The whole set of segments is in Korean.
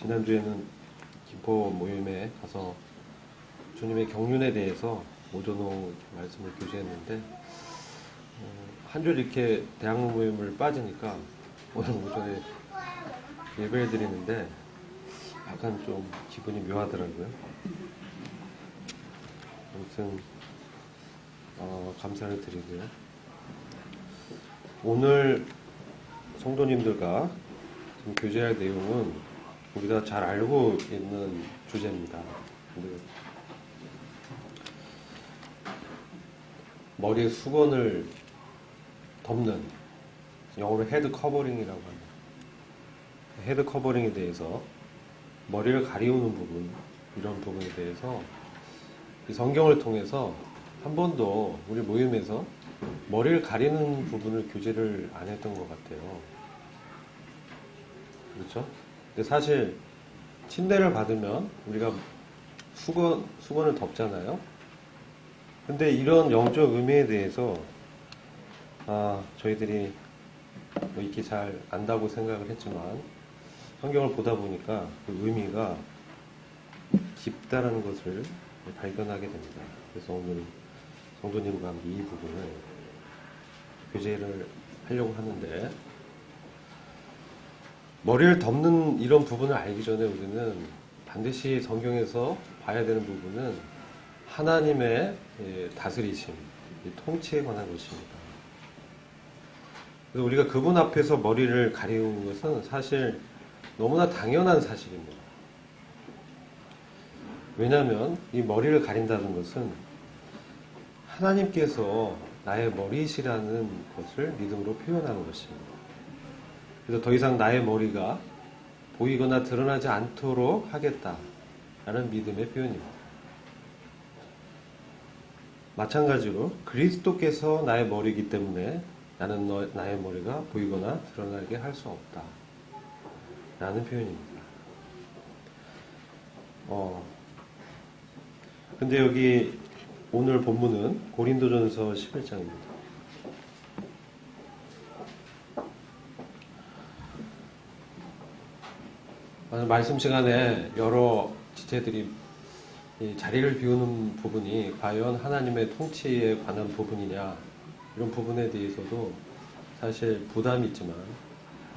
지난주에는 김포 모임에 가서 주님의 경륜에 대해서 오전후 말씀을 교제했는데 한 줄 이렇게 대학로 모임을 빠지니까 오늘 오전에 예배를 드리는데 약간 좀 기분이 묘하더라고요. 아무튼 감사를 드리고요. 오늘 성도님들과 지금 교제할 내용은 우리가 잘 알고 있는 주제입니다. 근데 머리에 수건을 덮는, 영어로 헤드 커버링이라고 합니다. 헤드 커버링에 대해서 머리를 가리우는 부분, 이런 부분에 대해서 이 성경을 통해서 한 번도 우리 모임에서 머리를 가리는 부분을 교제를 안 했던 것 같아요. 그렇죠? 근데 사실 침대를 받으면 우리가 수건을 덮잖아요. 근데 이런 영적 의미에 대해서 저희들이 뭐 이렇게 잘 안다고 생각을 했지만 성경을 보다 보니까 그 의미가 깊다라는 것을 발견하게 됩니다. 그래서 오늘 성도님과 함께 이 부분을 교제를 하려고 하는데, 머리를 덮는 이런 부분을 알기 전에 우리는 반드시 성경에서 봐야 되는 부분은 하나님의 다스리심, 통치에 관한 것입니다. 그래서 우리가 그분 앞에서 머리를 가리우는 것은 사실 너무나 당연한 사실입니다. 왜냐하면 이 머리를 가린다는 것은 하나님께서 나의 머리시라는 것을 믿음으로 표현하는 것입니다. 그래서 더 이상 나의 머리가 보이거나 드러나지 않도록 하겠다라는 믿음의 표현입니다. 마찬가지로 그리스도께서 나의 머리이기 때문에 나는 나의 머리가 보이거나 드러나게 할 수 없다 라는 표현입니다. 근데 여기 오늘 본문은 고린도전서 11장입니다. 말씀 시간에 여러 지체들이 이 자리를 비우는 부분이 과연 하나님의 통치에 관한 부분이냐, 이런 부분에 대해서도 사실 부담이 있지만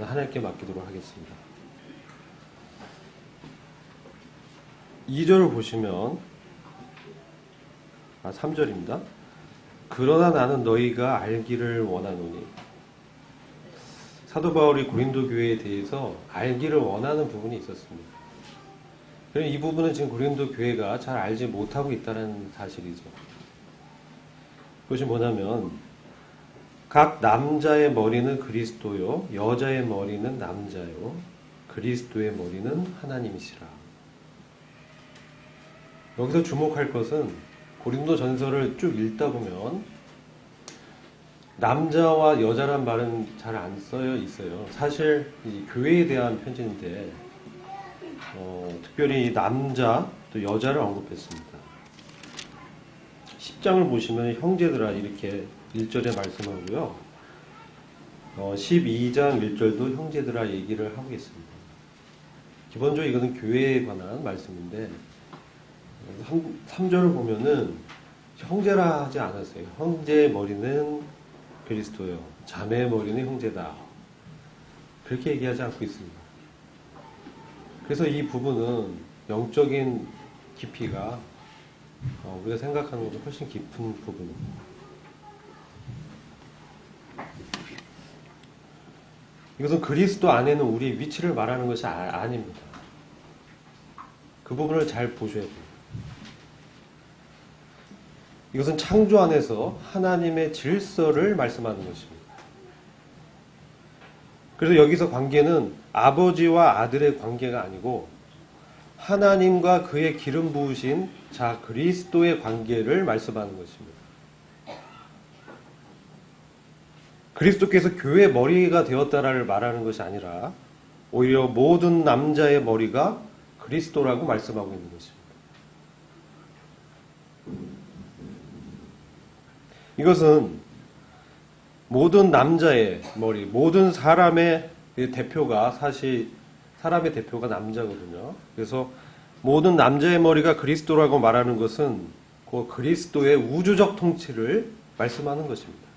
하나님께 맡기도록 하겠습니다. 2절을 보시면 3절입니다. 그러나 나는 너희가 알기를 원하노니. 사도 바울이 고린도 교회에 대해서 알기를 원하는 부분이 있었습니다. 이 부분은 지금 고린도 교회가 잘 알지 못하고 있다는 사실이죠. 그것이 뭐냐면 각 남자의 머리는 그리스도요, 여자의 머리는 남자요, 그리스도의 머리는 하나님이시라. 여기서 주목할 것은 고린도 전서를 쭉 읽다 보면 남자와 여자란 말은 잘 안 써여 있어요. 사실 이 교회에 대한 편지인데 특별히 남자 또 여자를 언급했습니다. 10장을 보시면 형제들아 이렇게 1절에 말씀하고요. 12장 1절도 형제들아 얘기를 하고 있습니다. 기본적으로 이거는 교회에 관한 말씀인데 3절을 보면은 형제라 하지 않았어요. 형제의 머리는 그리스도요, 자매의 머리는 형제다, 그렇게 얘기하지 않고 있습니다. 그래서 이 부분은 영적인 깊이가 우리가 생각하는 것보다 훨씬 깊은 부분입니다. 이것은 그리스도 안에는 우리 위치를 말하는 것이 아닙니다. 그 부분을 잘 보셔야 됩니다. 이것은 창조 안에서 하나님의 질서를 말씀하는 것입니다. 그래서 여기서 관계는 아버지와 아들의 관계가 아니고 하나님과 그의 기름 부으신 자 그리스도의 관계를 말씀하는 것입니다. 그리스도께서 교회의 머리가 되었다를 말하는 것이 아니라 오히려 모든 남자의 머리가 그리스도라고 말씀하고 있는 것입니다. 이것은 모든 남자의 머리, 모든 사람의 대표가 사실 사람의 대표가 남자거든요. 그래서 모든 남자의 머리가 그리스도라고 말하는 것은 그 그리스도의 우주적 통치를 말씀하는 것입니다.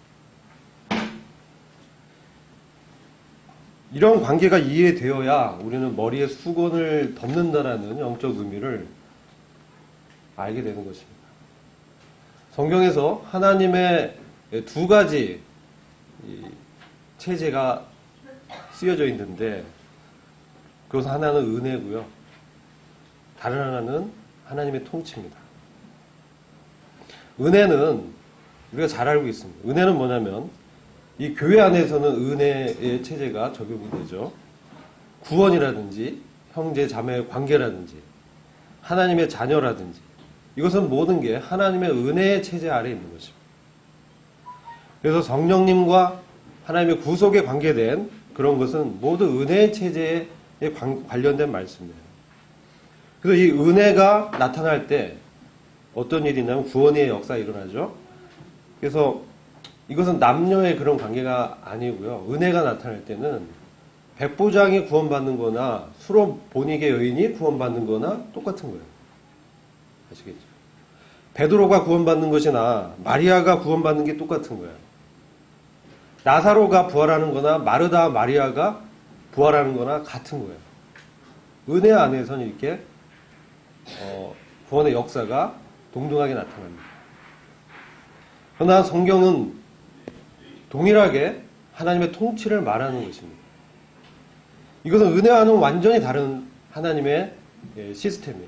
이런 관계가 이해되어야 우리는 머리에 수건을 덮는다라는 영적 의미를 알게 되는 것입니다. 성경에서 하나님의 두 가지 체제가 쓰여져 있는데 그것은 하나는 은혜고요. 다른 하나는 하나님의 통치입니다. 은혜는 우리가 잘 알고 있습니다. 은혜는 뭐냐면 이 교회 안에서는 은혜의 체제가 적용이 되죠. 구원이라든지 형제 자매의 관계라든지 하나님의 자녀라든지 이것은 모든 게 하나님의 은혜의 체제 아래에 있는 것입니다. 그래서 성령님과 하나님의 구속에 관계된 그런 것은 모두 은혜의 체제에 관련된 말씀이에요. 그래서 이 은혜가 나타날 때 어떤 일이 있냐면 구원의 역사가 일어나죠. 그래서 이것은 남녀의 그런 관계가 아니고요. 은혜가 나타날 때는 백부장이 구원받는 거나 수로 본익의 여인이 구원받는 거나 똑같은 거예요. 아시겠죠? 베드로가 구원받는 것이나 마리아가 구원받는 게 똑같은 거예요. 나사로가 부활하는 거나 마르다 마리아가 부활하는 거나 같은 거예요. 은혜 안에서는 이렇게 구원의 역사가 동등하게 나타납니다. 그러나 성경은 동일하게 하나님의 통치를 말하는 것입니다. 이것은 은혜와는 완전히 다른 하나님의 시스템이에요.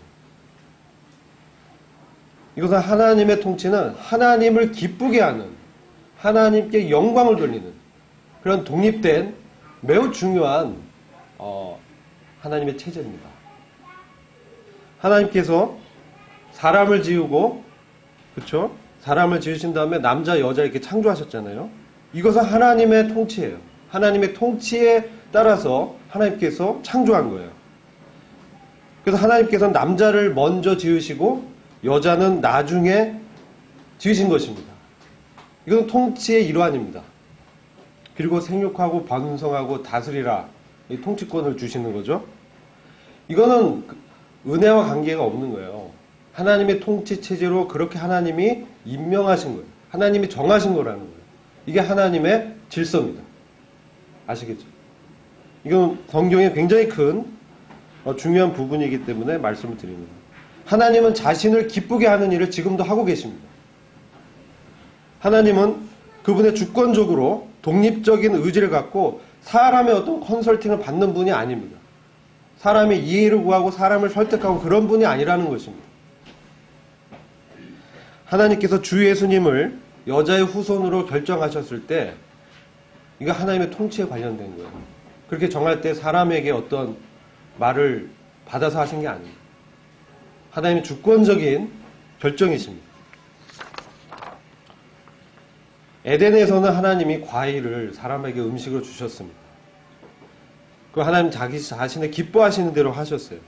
이것은 하나님의 통치는 하나님을 기쁘게 하는, 하나님께 영광을 돌리는 그런 독립된 매우 중요한 하나님의 체제입니다. 하나님께서 사람을 지으고, 그렇죠? 사람을 지으신 다음에 남자, 여자 이렇게 창조하셨잖아요. 이것은 하나님의 통치예요. 하나님의 통치에 따라서 하나님께서 창조한 거예요. 그래서 하나님께서는 남자를 먼저 지으시고 여자는 나중에 지으신 것입니다. 이것은 통치의 일환입니다. 그리고 생육하고 번성하고 다스리라 이 통치권을 주시는 거죠. 이거는 은혜와 관계가 없는 거예요. 하나님의 통치 체제로 그렇게 하나님이 임명하신 거예요. 하나님이 정하신 거라는 거예요. 이게 하나님의 질서입니다. 아시겠죠? 이건 성경에 굉장히 큰 중요한 부분이기 때문에 말씀을 드립니다. 하나님은 자신을 기쁘게 하는 일을 지금도 하고 계십니다. 하나님은 그분의 주권적으로 독립적인 의지를 갖고 사람의 어떤 컨설팅을 받는 분이 아닙니다. 사람의 이해를 구하고 사람을 설득하고 그런 분이 아니라는 것입니다. 하나님께서 주 예수님을 여자의 후손으로 결정하셨을 때 이거 하나님의 통치에 관련된 거예요. 그렇게 정할 때 사람에게 어떤 말을 받아서 하신 게 아닙니다. 하나님의 주권적인 결정이십니다. 에덴에서는 하나님이 과일을 사람에게 음식으로 주셨습니다. 그 하나님 자기 자신의 기뻐하시는 대로 하셨어요.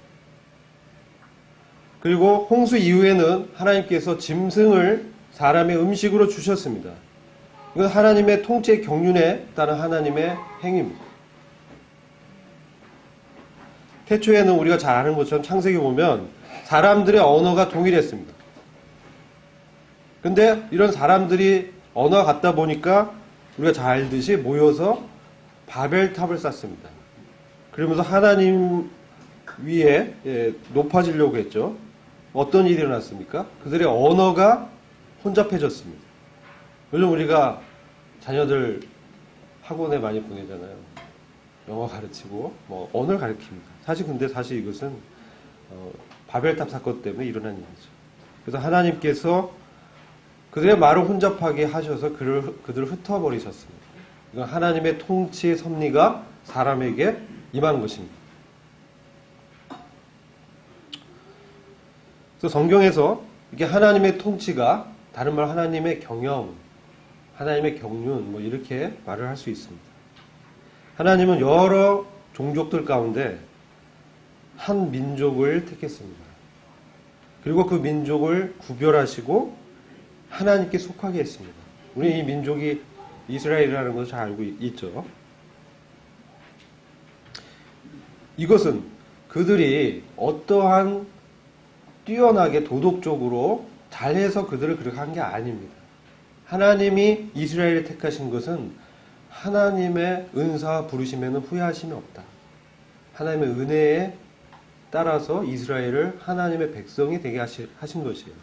그리고 홍수 이후에는 하나님께서 짐승을 사람의 음식으로 주셨습니다. 이건 하나님의 통치의 경륜에 따른 하나님의 행위입니다. 태초에는 우리가 잘 아는 것처럼 창세기 보면 사람들의 언어가 동일했습니다. 근데 이런 사람들이 언어가 같다 보니까 우리가 잘 알듯이 모여서 바벨탑을 쌓습니다. 그러면서 하나님 위에 높아지려고 했죠. 어떤 일이 일어났습니까? 그들의 언어가 혼잡해졌습니다. 요즘 우리가 자녀들 학원에 많이 보내잖아요. 영어 가르치고 뭐 언어를 가르칩니다. 사실 이것은 바벨탑 사건 때문에 일어난 일이죠. 그래서 하나님께서 그들의 말을 혼잡하게 하셔서 그들을 흩어버리셨습니다. 이건 하나님의 통치의 섭리가 사람에게 임한 것입니다. 그래서 성경에서 이게 하나님의 통치가 다른 말 하나님의 경영, 하나님의 경륜 뭐 이렇게 말을 할 수 있습니다. 하나님은 여러 종족들 가운데 한 민족을 택했습니다. 그리고 그 민족을 구별하시고 하나님께 속하게 했습니다. 우리 이 민족이 이스라엘이라는 것을 잘 알고 있죠. 이것은 그들이 어떠한 뛰어나게 도덕적으로 잘해서 그들을 그렇게 한 게 아닙니다. 하나님이 이스라엘을 택하신 것은 하나님의 은사와 부르심에는 후회하심이 없다. 하나님의 은혜에 따라서 이스라엘을 하나님의 백성이 되게 하신 것이에요.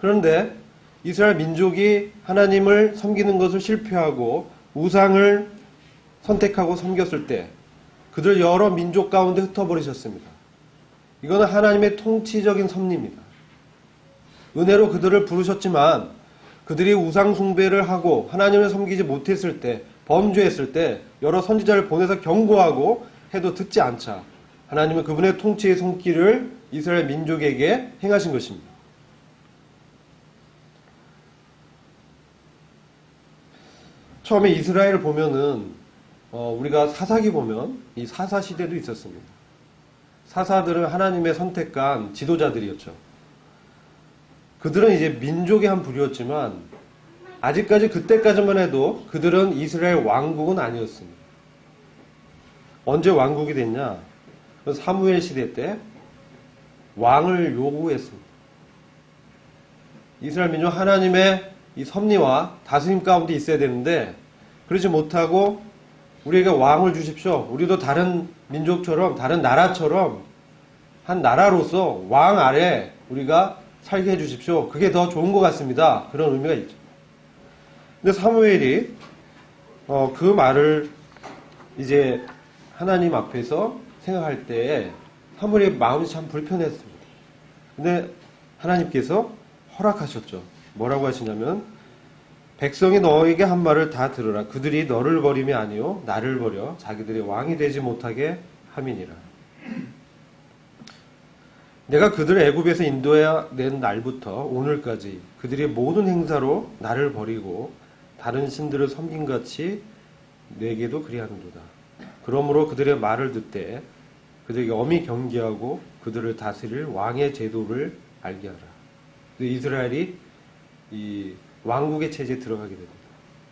그런데 이스라엘 민족이 하나님을 섬기는 것을 실패하고 우상을 선택하고 섬겼을 때 그들 여러 민족 가운데 흩어버리셨습니다. 이거는 하나님의 통치적인 섭리입니다. 은혜로 그들을 부르셨지만 그들이 우상 숭배를 하고 하나님을 섬기지 못했을 때, 범죄했을 때 여러 선지자를 보내서 경고하고 해도 듣지 않자 하나님은 그분의 통치의 손길을 이스라엘 민족에게 행하신 것입니다. 처음에 이스라엘을 보면은 우리가 사사기 보면 이 사사 시대도 있었습니다. 사사들은 하나님의 선택한 지도자들이었죠. 그들은 이제 민족의 한 부류였지만 아직까지 그때까지만 해도 그들은 이스라엘 왕국은 아니었습니다. 언제 왕국이 됐냐? 사무엘 시대 때 왕을 요구했습니다. 이스라엘 민족 하나님의 이 섭리와 다스림 가운데 있어야 되는데 그러지 못하고 우리에게 왕을 주십시오. 우리도 다른 민족처럼 다른 나라처럼 한 나라로서 왕 아래 우리가 살게 해주십시오. 그게 더 좋은 것 같습니다. 그런 의미가 있죠. 근데 사무엘이 그 말을 이제 하나님 앞에서 생각할 때 사무엘의 마음이 참 불편했습니다. 근데 하나님께서 허락하셨죠. 뭐라고 하시냐면 백성이 너에게 한 말을 다 들으라. 그들이 너를 버림이 아니요 나를 버려 자기들이 왕이 되지 못하게 함이니라. 내가 그들을 애굽에서 인도해낸 날부터 오늘까지 그들의 모든 행사로 나를 버리고 다른 신들을 섬김같이 내게도 그리하는도다. 그러므로 그들의 말을 듣되 그들에게 엄히 경계하고 그들을 다스릴 왕의 제도를 알게 하라. 이스라엘이 이 왕국의 체제에 들어가게 됩니다.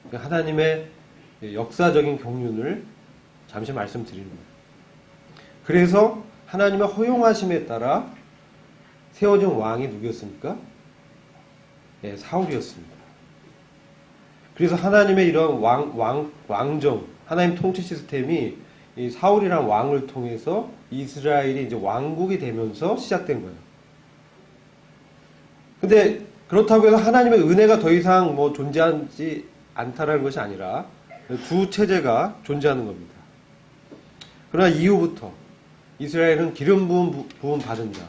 그러니까 하나님의 역사적인 경륜을 잠시 말씀드립니다. 그래서 하나님의 허용하심에 따라 세워진 왕이 누구였습니까? 네, 사울이었습니다. 그래서 하나님의 이런 왕정, 하나님 통치 시스템이 이 사울이란 왕을 통해서 이스라엘이 이제 왕국이 되면서 시작된 거예요. 근데 그렇다고 해서 하나님의 은혜가 더 이상 뭐 존재하지 않다라는 것이 아니라 두 체제가 존재하는 겁니다. 그러나 이후부터 이스라엘은 기름 부음 받은 자,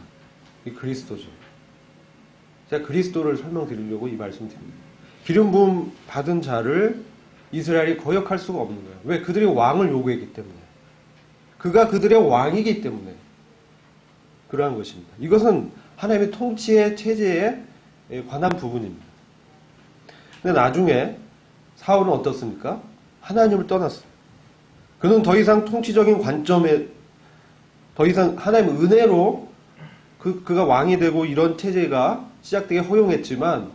이 그리스도죠. 제가 그리스도를 설명드리려고 이 말씀 드립니다. 기름 부음 받은 자를 이스라엘이 거역할 수가 없는 거예요. 왜? 그들이 왕을 요구했기 때문에. 그가 그들의 왕이기 때문에 그러한 것입니다. 이것은 하나님의 통치의 체제에 관한 부분입니다. 근데 나중에 사울은 어떻습니까? 하나님을 떠났어요. 그는 더 이상 통치적인 관점에 더 이상 하나님의 은혜로 그가 왕이 되고 이런 체제가 시작되게 허용했지만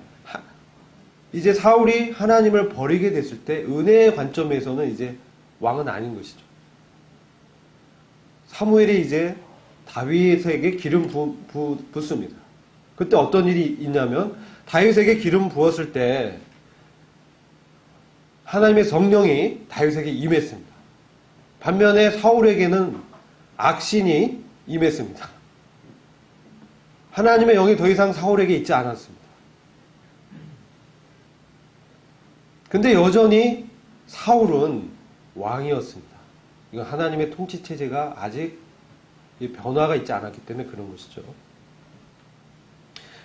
이제 사울이 하나님을 버리게 됐을 때 은혜의 관점에서는 이제 왕은 아닌 것이죠. 사무엘이 이제 다윗에게 기름 붓습니다. 그때 어떤 일이 있냐면 다윗에게 기름 부었을 때 하나님의 성령이 다윗에게 임했습니다. 반면에 사울에게는 악신이 임했습니다. 하나님의 영이 더 이상 사울에게 있지 않았습니다. 근데 여전히 사울은 왕이었습니다. 이건 하나님의 통치체제가 아직 변화가 있지 않았기 때문에 그런 것이죠.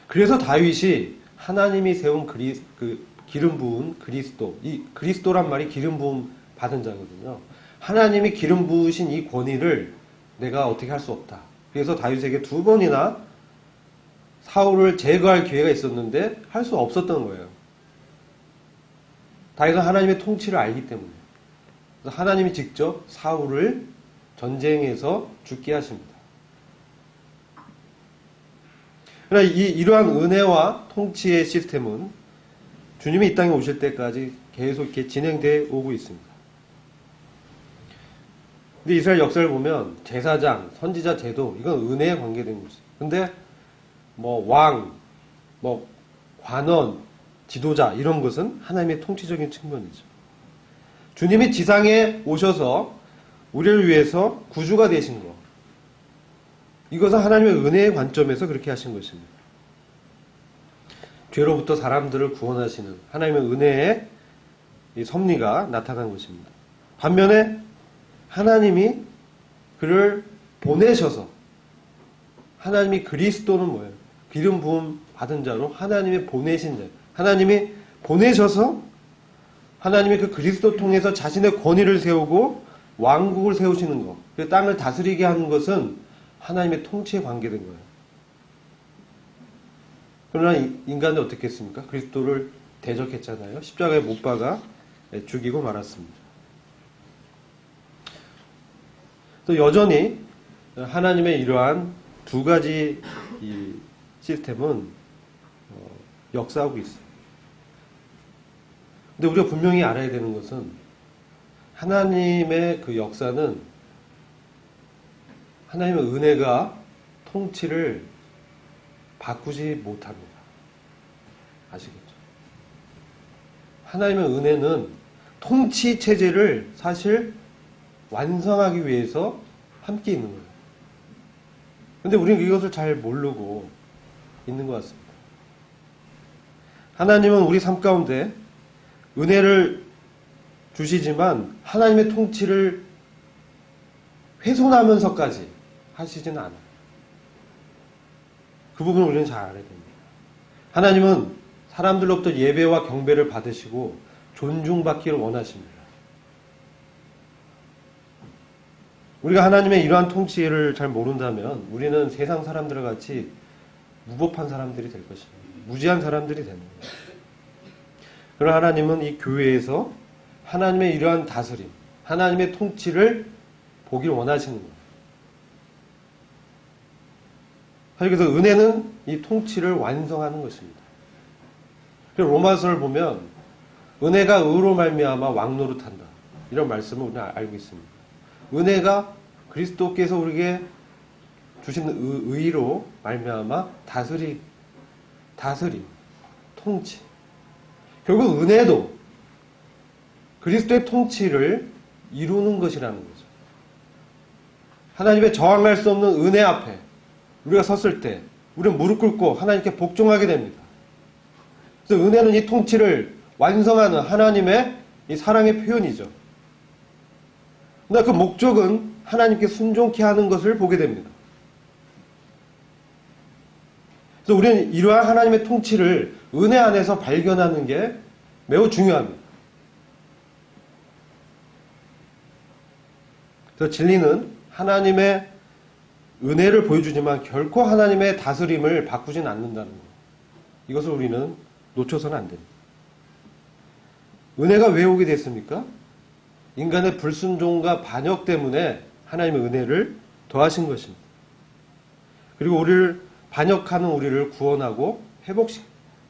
그래서 다윗이 하나님이 세운 기름 부은 그리스도, 이 그리스도란 말이 기름 부음 받은 자거든요. 하나님이 기름 부으신 이 권위를 내가 어떻게 할 수 없다. 그래서 다윗에게 2번이나 사울을 제거할 기회가 있었는데 할 수 없었던 거예요. 다윗은 하나님의 통치를 알기 때문에. 그래서 하나님이 직접 사울을 전쟁에서 죽게 하십니다. 그러나 이러한 은혜와 통치의 시스템은 주님이 이 땅에 오실 때까지 계속 이렇게 진행되어 오고 있습니다. 근데 이스라엘 역사를 보면 제사장, 선지자 제도 이건 은혜에 관계된 거지. 근데 뭐 왕, 뭐 관원, 지도자 이런 것은 하나님의 통치적인 측면이죠. 주님이 지상에 오셔서 우리를 위해서 구주가 되신 것. 이것은 하나님의 은혜의 관점에서 그렇게 하신 것입니다. 죄로부터 사람들을 구원하시는 하나님의 은혜의 이 섭리가 나타난 것입니다. 반면에 하나님이 그를 보내셔서 하나님이 그리스도는 뭐예요? 기름 부음 받은 자로 하나님의 보내신 자. 하나님이 보내셔서 하나님이 그 그리스도 통해서 자신의 권위를 세우고 왕국을 세우시는 것. 그 땅을 다스리게 하는 것은 하나님의 통치에 관계된 거예요. 그러나 인간은 어떻게 했습니까? 그리스도를 대적했잖아요. 십자가에 못 박아 죽이고 말았습니다. 또 여전히 하나님의 이러한 두 가지 이 시스템은 역사하고 있어요. 근데 우리가 분명히 알아야 되는 것은 하나님의 그 역사는 하나님의 은혜가 통치를 바꾸지 못합니다. 아시겠죠? 하나님의 은혜는 통치 체제를 사실 완성하기 위해서 함께 있는 거예요. 근데 우리는 이것을 잘 모르고 있는 것 같습니다. 하나님은 우리 삶 가운데 은혜를 주시지만 하나님의 통치를 훼손하면서까지 하시지는 않아요. 그 부분을 우리는 잘 알아야 됩니다. 하나님은 사람들로부터 예배와 경배를 받으시고 존중받기를 원하십니다. 우리가 하나님의 이러한 통치를 잘 모른다면 우리는 세상 사람들과 같이 무법한 사람들이 될 것입니다. 무지한 사람들이 되는 거예요. 그러나 하나님은 이 교회에서 하나님의 이러한 다스림, 하나님의 통치를 보길 원하시는 거예요. 그래서 은혜는 이 통치를 완성하는 것입니다. 로마서를 보면 은혜가 의로 말미암아 왕노릇한다. 이런 말씀을 우리는 알고 있습니다. 은혜가 그리스도께서 우리에게 주신 의로 말미암아 다스림, 통치. 결국 은혜도 그리스도의 통치를 이루는 것이라는 거죠. 하나님의 저항할 수 없는 은혜 앞에 우리가 섰을 때 우리는 무릎 꿇고 하나님께 복종하게 됩니다. 그래서 은혜는 이 통치를 완성하는 하나님의 이 사랑의 표현이죠. 그러나 그 목적은 하나님께 순종케 하는 것을 보게 됩니다. 그래서 우리는 이러한 하나님의 통치를 은혜 안에서 발견하는 게 매우 중요합니다. 그래서 진리는 하나님의 은혜를 보여주지만 결코 하나님의 다스림을 바꾸진 않는다는 것. 이것을 우리는 놓쳐서는 안 됩니다. 은혜가 왜 오게 됐습니까? 인간의 불순종과 반역 때문에 하나님의 은혜를 더하신 것입니다. 그리고 우리를 반역하는 우리를 구원하고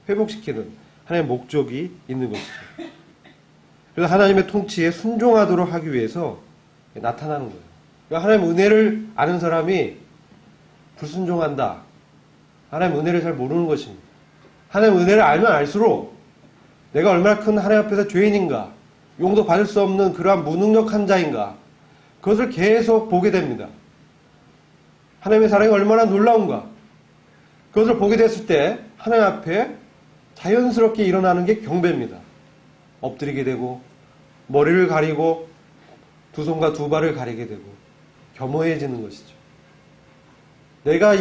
회복시키는 하나님의 목적이 있는 것이죠. 그래서 하나님의 통치에 순종하도록 하기 위해서 나타나는 거예요. 그러니까 하나님의 은혜를 아는 사람이 불순종한다. 하나님의 은혜를 잘 모르는 것입니다. 하나님의 은혜를 알면 알수록 내가 얼마나 큰 하나님 앞에서 죄인인가, 용도 받을 수 없는 그러한 무능력한 자인가, 그것을 계속 보게 됩니다. 하나님의 사랑이 얼마나 놀라운가, 그것을 보게 됐을 때 하나님 앞에 자연스럽게 일어나는 게 경배입니다. 엎드리게 되고 머리를 가리고 두 손과 두 발을 가리게 되고 겸허해지는 것이죠. 내가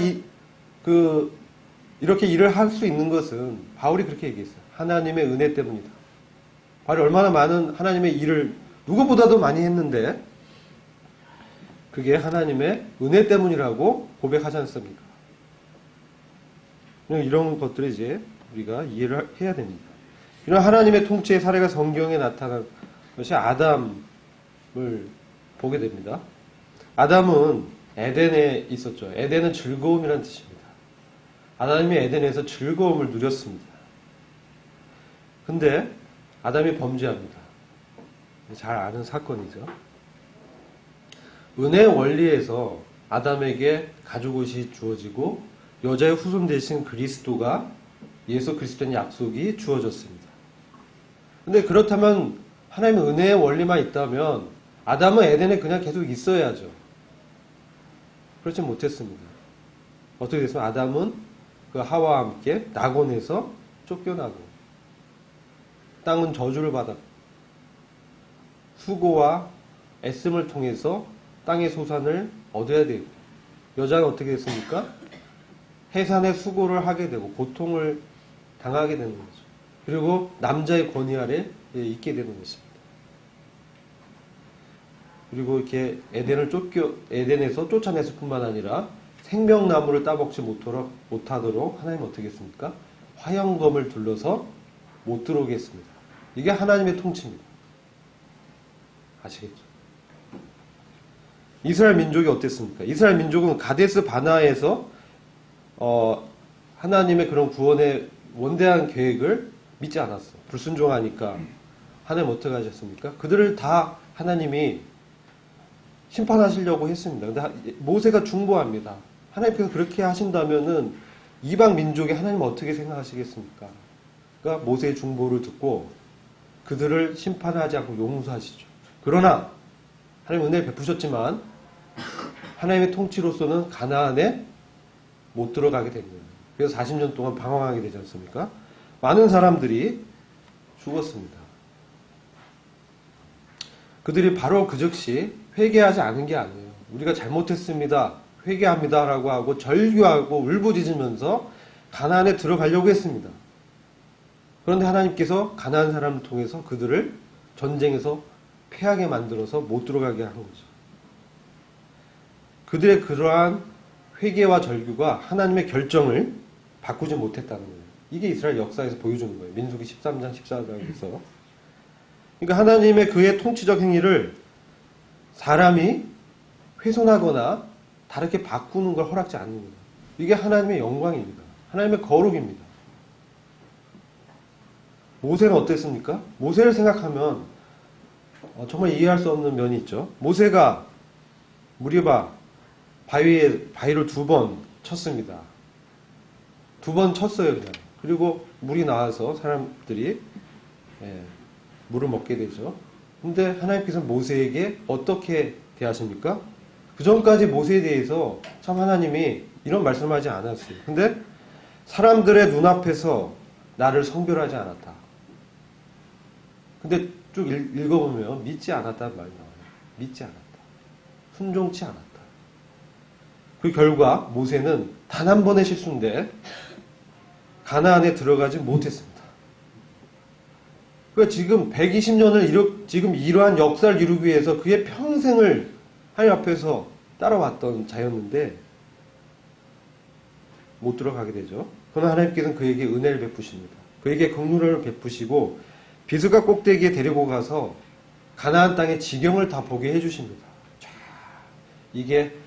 이렇게 일을 할 수 있는 것은 바울이 그렇게 얘기했어요. 하나님의 은혜 때문이다. 바울이 얼마나 많은 하나님의 일을 누구보다도 많이 했는데 그게 하나님의 은혜 때문이라고 고백하지 않습니까? 이런 것들을 이제 우리가 이해를 해야 됩니다. 이런 하나님의 통치의 사례가 성경에 나타난 것이 아담을 보게 됩니다. 아담은 에덴에 있었죠. 에덴은 즐거움이라는 뜻입니다. 아담이 에덴에서 즐거움을 누렸습니다. 근데 아담이 범죄합니다. 잘 아는 사건이죠. 은혜의 원리에서 아담에게 가죽옷이 주어지고 여자의 후손 대신 그리스도가 예수 그리스도의 약속이 주어졌습니다. 근데 그렇다면 하나님의 은혜의 원리만 있다면 아담은 에덴에 그냥 계속 있어야죠. 그렇지 못했습니다. 어떻게 됐습니까? 아담은 그 하와와 함께 낙원에서 쫓겨나고 땅은 저주를 받았고 수고와 애씀을 통해서 땅의 소산을 얻어야 되고 여자가 어떻게 됐습니까? 해산의 수고를 하게 되고 고통을 당하게 되는 거죠. 그리고 남자의 권위 아래 있게 되는 것입니다. 그리고 이렇게 에덴에서 쫓아냈을 뿐만 아니라 생명나무를 따먹지 못하도록 하나님은 어떻게 했습니까? 화영검을 둘러서 못 들어오게 했습니다. 이게 하나님의 통치입니다. 아시겠죠? 이스라엘 민족이 어땠습니까? 이스라엘 민족은 가데스 바나에서 하나님의 그런 구원의 원대한 계획을 믿지 않았어. 불순종하니까 하나님 어떻게 하셨습니까? 그들을 다 하나님이 심판하시려고 했습니다. 근데 모세가 중보합니다. 하나님께서 그렇게 하신다면은 이방 민족이 하나님 어떻게 생각하시겠습니까? 그러니까 모세의 중보를 듣고 그들을 심판하지 않고 용서하시죠. 그러나 하나님 은혜를 베푸셨지만 하나님의 통치로서는 가나안에 못 들어가게 된 거예요. 그래서 40년 동안 방황하게 되지 않습니까? 많은 사람들이 죽었습니다. 그들이 바로 그 즉시 회개하지 않은 게 아니에요. 우리가 잘못했습니다. 회개합니다라고 하고 절규하고 울부짖으면서 가나안에 들어가려고 했습니다. 그런데 하나님께서 가나안 사람을 통해서 그들을 전쟁에서 패하게 만들어서 못 들어가게 한 거죠. 그들의 그러한 회개와 절규가 하나님의 결정을 바꾸지 못했다는 거예요. 이게 이스라엘 역사에서 보여주는 거예요. 민수기 13장 14장에서. 그러니까 하나님의 그의 통치적 행위를 사람이 훼손하거나 다르게 바꾸는 걸 허락지 않는 거예요. 이게 하나님의 영광입니다. 하나님의 거룩입니다. 모세는 어땠습니까? 모세를 생각하면 정말 이해할 수 없는 면이 있죠. 모세가 무리바 바위를 2번 쳤습니다. 2번 쳤어요, 그냥. 그리고 물이 나와서 사람들이 물을 먹게 되죠. 근데 하나님께서 모세에게 어떻게 대하십니까? 그 전까지 모세에 대해서 참 하나님이 이런 말씀을 하지 않았어요. 근데 사람들의 눈앞에서 나를 성별하지 않았다. 근데 쭉 읽어보면 믿지 않았다는 말이 나와요. 믿지 않았다. 순종치 않았다. 그 결과 모세는 단 한 번의 실수인데 가나안에 들어가지 못했습니다. 그러니까 지금 120년을 지금 이러한 역사를 이루기 위해서 그의 평생을 하나님 앞에서 따라왔던 자였는데 못 들어가게 되죠. 그러나 하나님께서는 그에게 은혜를 베푸십니다. 그에게 긍휼을 베푸시고 비스가 꼭대기에 데리고 가서 가나안 땅의 지경을 다 보게 해주십니다. 쫙 이게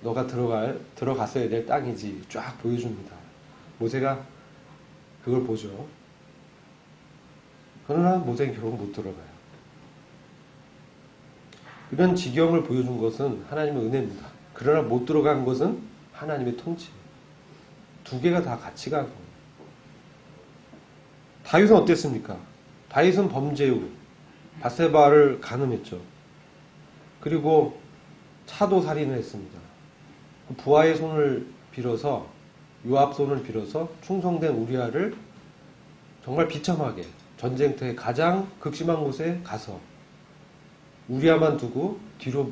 너가 들어갔어야 될 땅이지 쫙 보여줍니다. 모세가 그걸 보죠. 그러나 모세는 결국 못 들어가요. 이런 지경을 보여준 것은 하나님의 은혜입니다. 그러나 못 들어간 것은 하나님의 통치입니다. 두 개가 다 같이 가는 거예요. 다윗은 어땠습니까? 다윗은 범죄 후 밧세바를 간음했죠. 그리고 차도 살인을 했습니다. 부하의 손을 빌어서 요압 손을 빌어서 충성된 우리아를 정말 비참하게 전쟁터에 가장 극심한 곳에 가서 우리아만 두고 뒤로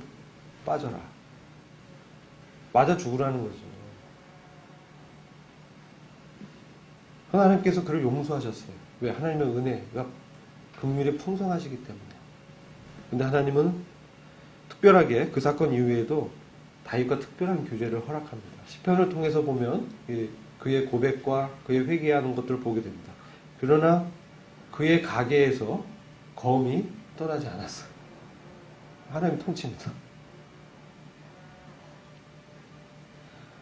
빠져라. 맞아 죽으라는 거죠. 하나님께서 그를 용서하셨어요. 왜? 하나님의 은혜가 긍휼이 풍성하시기 때문에. 근데 하나님은 특별하게 그 사건 이후에도 다윗과 특별한 교제를 허락합니다. 시편을 통해서 보면 그의 고백과 그의 회개하는 것들을 보게 됩니다. 그러나 그의 가계에서 검이 떠나지 않았어요. 하나님의 통치입니다.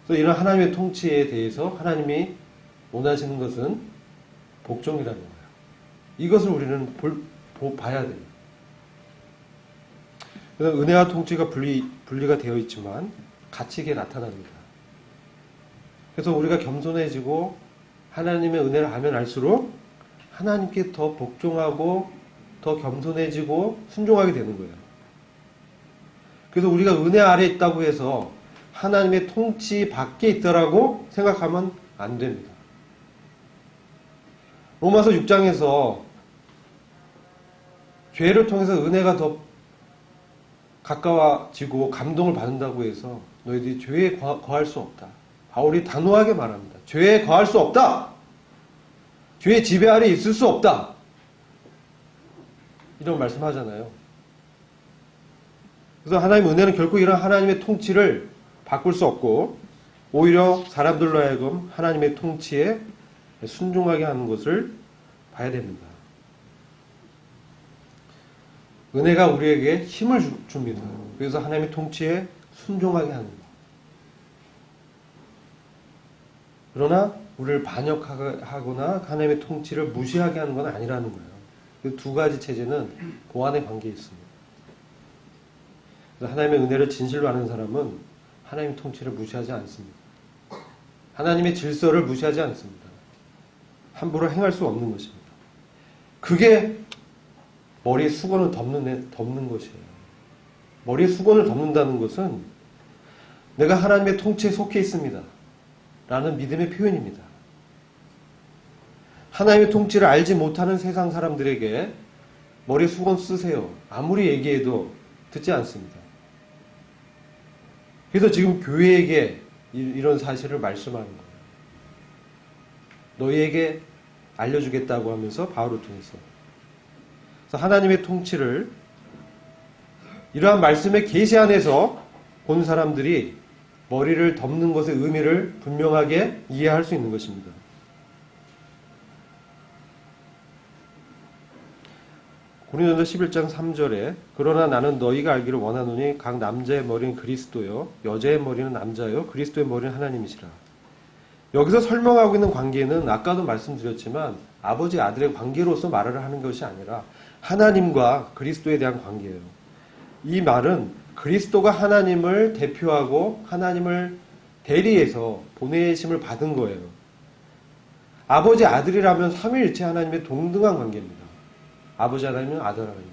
그래서 이런 하나님의 통치에 대해서 하나님이 원하시는 것은 복종이라는 거예요. 이것을 우리는 봐야 돼요. 그래서 은혜와 통치가 분리가 되어 있지만 같이 이게 나타납니다. 그래서 우리가 겸손해지고 하나님의 은혜를 알면 알수록 하나님께 더 복종하고 더 겸손해지고 순종하게 되는 거예요. 그래서 우리가 은혜 아래 있다고 해서 하나님의 통치 밖에 있다라고 생각하면 안 됩니다. 로마서 6장에서 죄를 통해서 은혜가 더 가까워지고 감동을 받는다고 해서 너희들이 죄에 거할 수 없다. 바울이 단호하게 말합니다. 죄에 거할 수 없다. 죄의 지배 아래 있을 수 없다. 이런 말씀하잖아요. 그래서 하나님의 은혜는 결코 이런 하나님의 통치를 바꿀 수 없고 오히려 사람들로 하여금 하나님의 통치에 순종하게 하는 것을 봐야 됩니다. 은혜가 우리에게 힘을 줍니다. 그래서 하나님의 통치에 순종하게 하는 것. 그러나 우리를 반역하거나 하나님의 통치를 무시하게 하는 건 아니라는 거예요. 그 두 가지 체제는 보완의 관계에 있습니다. 그래서 하나님의 은혜를 진실로 아는 사람은 하나님의 통치를 무시하지 않습니다. 하나님의 질서를 무시하지 않습니다. 함부로 행할 수 없는 것입니다. 그게 머리에 수건을 덮는 것이에요. 머리에 수건을 덮는다는 것은 내가 하나님의 통치에 속해 있습니다. 라는 믿음의 표현입니다. 하나님의 통치를 알지 못하는 세상 사람들에게 머리에 수건 쓰세요. 아무리 얘기해도 듣지 않습니다. 그래서 지금 교회에게 이런 사실을 말씀하는 거예요. 너희에게 알려주겠다고 하면서 바울을 통해서. 그래서 하나님의 통치를 이러한 말씀의 계시 안에서 본 사람들이 머리를 덮는 것의 의미를 분명하게 이해할 수 있는 것입니다. 고린도전서 11장 3절에 그러나 나는 너희가 알기를 원하노니 각 남자의 머리는 그리스도요 여자의 머리는 남자요 그리스도의 머리는 하나님이시라. 여기서 설명하고 있는 관계는 아까도 말씀드렸지만 아버지 아들의 관계로서 말을 하는 것이 아니라 하나님과 그리스도에 대한 관계예요. 이 말은 그리스도가 하나님을 대표하고 하나님을 대리해서 보내심을 받은 거예요. 아버지 아들이라면 삼위일체 하나님의 동등한 관계입니다. 아버지 하나님은 아들 하나님.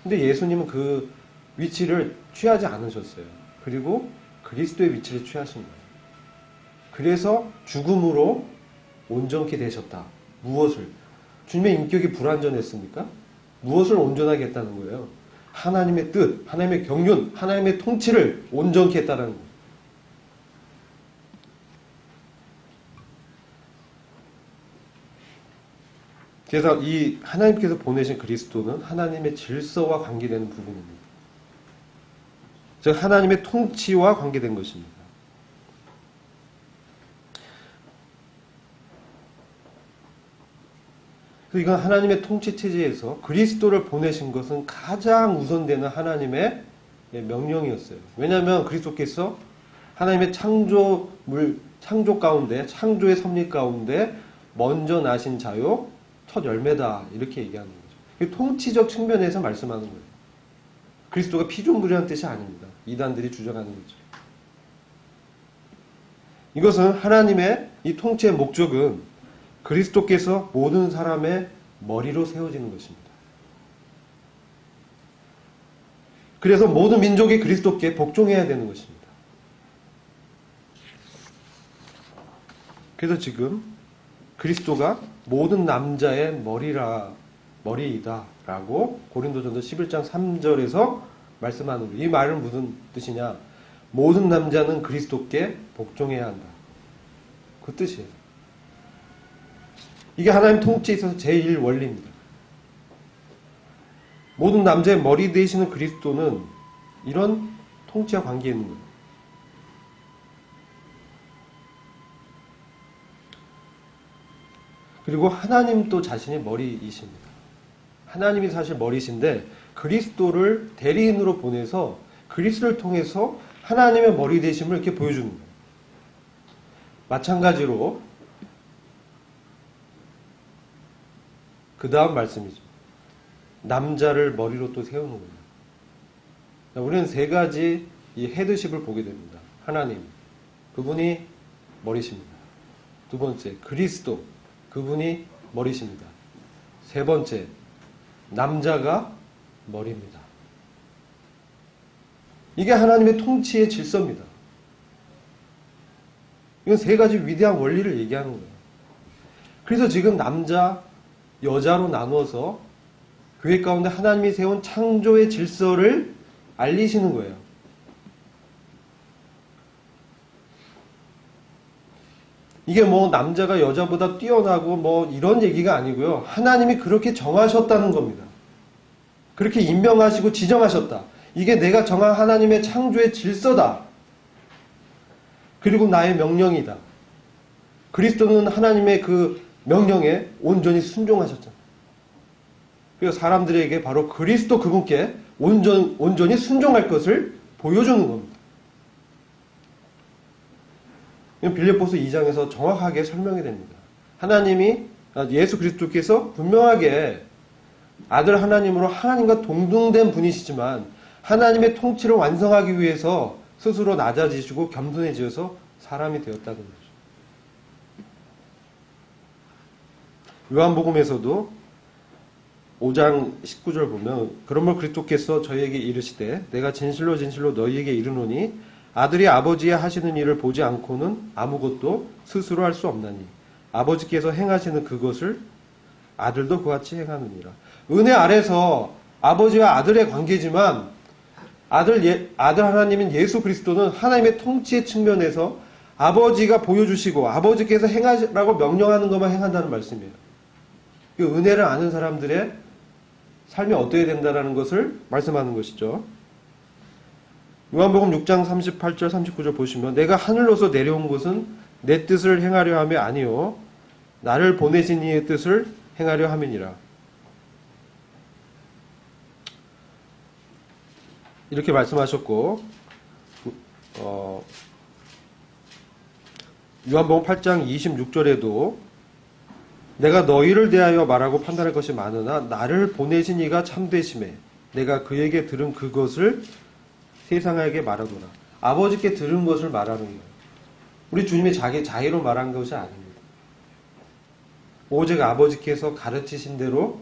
근데 예수님은 그 위치를 취하지 않으셨어요. 그리고 그리스도의 위치를 취하신 거예요. 그래서 죽음으로 온전케 되셨다. 무엇을? 주님의 인격이 불완전했습니까? 무엇을 온전하게 했다는 거예요? 하나님의 뜻, 하나님의 경륜, 하나님의 통치를 온전케 했다는 거예요. 그래서 이 하나님께서 보내신 그리스도는 하나님의 질서와 관계되는 부분입니다. 즉 하나님의 통치와 관계된 것입니다. 이건 하나님의 통치 체제에서 그리스도를 보내신 것은 가장 우선되는 하나님의 명령이었어요. 왜냐하면 그리스도께서 하나님의 창조 가운데, 창조의 섭리 가운데 먼저 나신 자요, 첫 열매다 이렇게 얘기하는 거죠. 통치적 측면에서 말씀하는 거예요. 그리스도가 피조물이라는 뜻이 아닙니다. 이단들이 주장하는 거죠. 이것은 하나님의 이 통치의 목적은 그리스도께서 모든 사람의 머리로 세워지는 것입니다. 그래서 모든 민족이 그리스도께 복종해야 되는 것입니다. 그래서 지금 그리스도가 모든 남자의 머리이다라고 고린도전서 11장 3절에서 말씀하는 거예요. 이 말은 무슨 뜻이냐? 모든 남자는 그리스도께 복종해야 한다. 그 뜻이에요. 이게 하나님 통치에 있어서 제1 원리입니다. 모든 남자의 머리 되시는 그리스도는 이런 통치와 관계에 있는 거예요. 그리고 하나님도 자신이 머리이십니다. 하나님이 사실 머리신데 그리스도를 대리인으로 보내서 그리스도를 통해서 하나님의 머리 되심을 이렇게 보여주는 거예요. 마찬가지로 그 다음 말씀이죠. 남자를 머리로 또 세우는 거예요. 우리는 세 가지 이 헤드십을 보게 됩니다. 하나님, 그분이 머리십니다. 두 번째, 그리스도, 그분이 머리십니다. 세 번째, 남자가 머리입니다. 이게 하나님의 통치의 질서입니다. 이건 세 가지 위대한 원리를 얘기하는 거예요. 그래서 지금 남자, 여자로 나누어서 교회 가운데 하나님이 세운 창조의 질서를 알리시는 거예요. 이게 뭐 남자가 여자보다 뛰어나고 뭐 이런 얘기가 아니고요. 하나님이 그렇게 정하셨다는 겁니다. 그렇게 임명하시고 지정하셨다. 이게 내가 정한 하나님의 창조의 질서다. 그리고 나의 명령이다. 그리스도는 하나님의 그 명령에 온전히 순종하셨잖아요. 그래서 사람들에게 바로 그리스도 그분께 온전히 순종할 것을 보여주는 겁니다. 빌립보서 2장에서 정확하게 설명이 됩니다. 예수 그리스도께서 분명하게 아들 하나님으로 하나님과 동등된 분이시지만 하나님의 통치를 완성하기 위해서 스스로 낮아지시고 겸손해지어서 사람이 되었다는 거죠. 요한복음에서도 5장 19절 보면 그러므로 그리스도께서 저희에게 이르시되 내가 진실로 진실로 너희에게 이르노니 아들이 아버지의 하시는 일을 보지 않고는 아무것도 스스로 할 수 없나니 아버지께서 행하시는 그것을 아들도 그같이 행하느니라. 은혜 아래서 아버지와 아들의 관계지만 아들 하나님인 예수 그리스도는 하나님의 통치의 측면에서 아버지가 보여주시고 아버지께서 행하라고 명령하는 것만 행한다는 말씀이에요. 은혜를 아는 사람들의 삶이 어떻게 된다는 것을 말씀하는 것이죠. 요한복음 6장 38절 39절 보시면 내가 하늘로서 내려온 것은 내 뜻을 행하려 함이 아니요 나를 보내신 이의 뜻을 행하려 함이니라. 이렇게 말씀하셨고 요한복음 8장 26절에도 내가 너희를 대하여 말하고 판단할 것이 많으나 나를 보내신 이가 참되심에 내가 그에게 들은 그것을 세상에게 말하노라. 아버지께 들은 것을 말하는 거예요. 우리 주님이 자기 자의로 말한 것이 아닙니다. 오직 아버지께서 가르치신 대로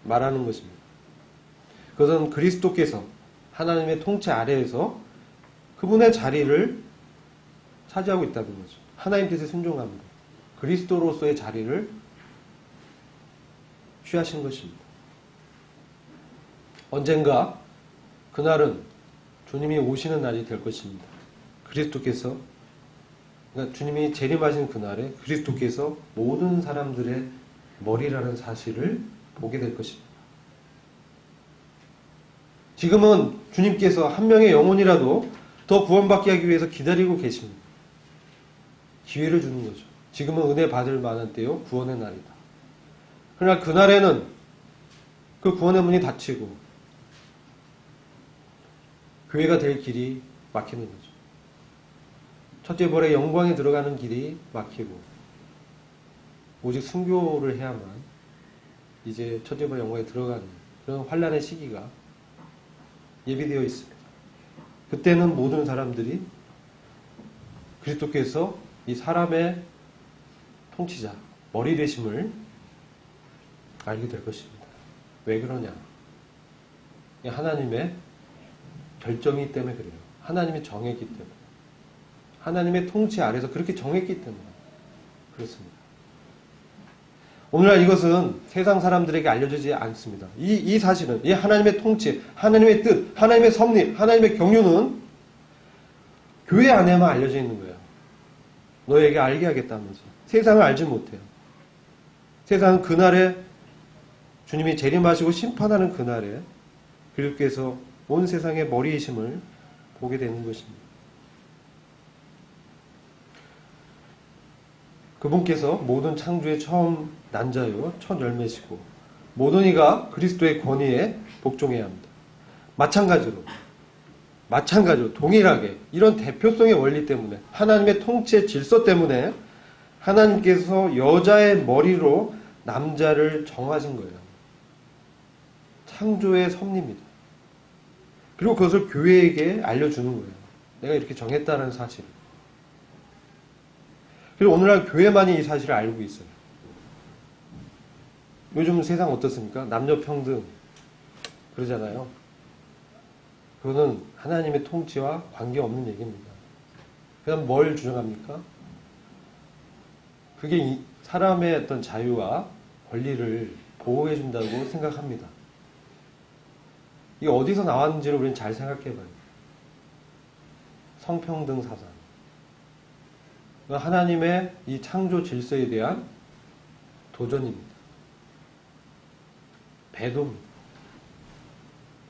말하는 것입니다. 그것은 그리스도께서 하나님의 통치 아래에서 그분의 자리를 차지하고 있다는 거죠. 하나님 뜻에 순종합니다. 그리스도로서의 자리를 취하신 것입니다. 언젠가 그날은 주님이 오시는 날이 될 것입니다. 그리스도께서 그러니까 주님이 재림하신 그날에 그리스도께서 모든 사람들의 머리라는 사실을 보게 될 것입니다. 지금은 주님께서 한 명의 영혼이라도 더 구원받게 하기 위해서 기다리고 계십니다. 기회를 주는 거죠. 지금은 은혜 받을 만한 때요, 구원의 날이다. 그러나 그날에는 그 구원의 문이 닫히고 교회가 될 길이 막히는 거죠. 첫째 벌의 영광에 들어가는 길이 막히고 오직 순교를 해야만 이제 첫째 벌의 영광에 들어가는 그런 환란의 시기가 예비되어 있습니다. 그때는 모든 사람들이 그리스도께서 이 사람의 통치자, 머리 되심을 알게 될 것입니다. 왜 그러냐? 하나님의 결정이기 때문에 그래요. 하나님이 정했기 때문에. 하나님의 통치 아래서 그렇게 정했기 때문에 그렇습니다. 오늘날 이것은 세상 사람들에게 알려지지 않습니다. 이 사실은, 이 하나님의 통치, 하나님의 뜻, 하나님의 섭리, 하나님의 경륜은 교회 안에만 알려져 있는 거예요. 너에게 알게 하겠다면서. 세상을 알지 못해요. 세상은 그날에 주님이 재림하시고 심판하는 그날에 그리스도께서 온 세상의 머리이심을 보게 되는 것입니다. 그분께서 모든 창조의 처음 난자요 첫 열매시고 모든 이가 그리스도의 권위에 복종해야 합니다. 마찬가지로 동일하게 이런 대표성의 원리 때문에 하나님의 통치의 질서 때문에 하나님께서 여자의 머리로 남자를 정하신 거예요. 창조의 섭리입니다. 그리고 그것을 교회에게 알려주는 거예요. 내가 이렇게 정했다는 사실. 그리고 오늘날 교회만이 이 사실을 알고 있어요. 요즘 세상 어떻습니까? 남녀 평등 그러잖아요. 그거는 하나님의 통치와 관계없는 얘기입니다. 그다음 뭘 주장합니까? 그게 사람의 어떤 자유와 권리를 보호해 준다고 생각합니다. 이게 어디서 나왔는지를 우리는 잘 생각해 봐요. 성평등 사상. 하나님의 이 창조 질서에 대한 도전입니다. 배도입니다.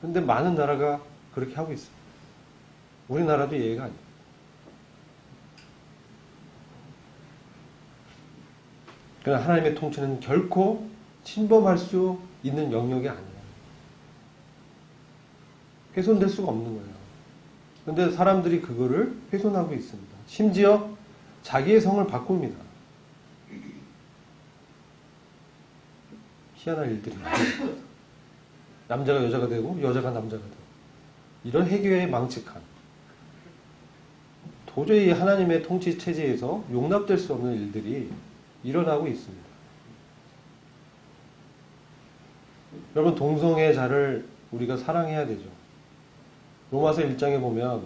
그런데 많은 나라가 그렇게 하고 있어요. 우리나라도 예외가 아니에요. 그러나 하나님의 통치는 결코 침범할 수 있는 영역이 아니에요. 훼손될 수가 없는 거예요. 그런데 사람들이 그거를 훼손하고 있습니다. 심지어 자기의 성을 바꿉니다. 희한한 일들이 남자가 여자가 되고 여자가 남자가 되고 이런 해교의 망측한 도저히 하나님의 통치 체제에서 용납될 수 없는 일들이 일어나고 있습니다. 여러분 동성애자를 우리가 사랑해야 되죠. 로마서 1장에 보면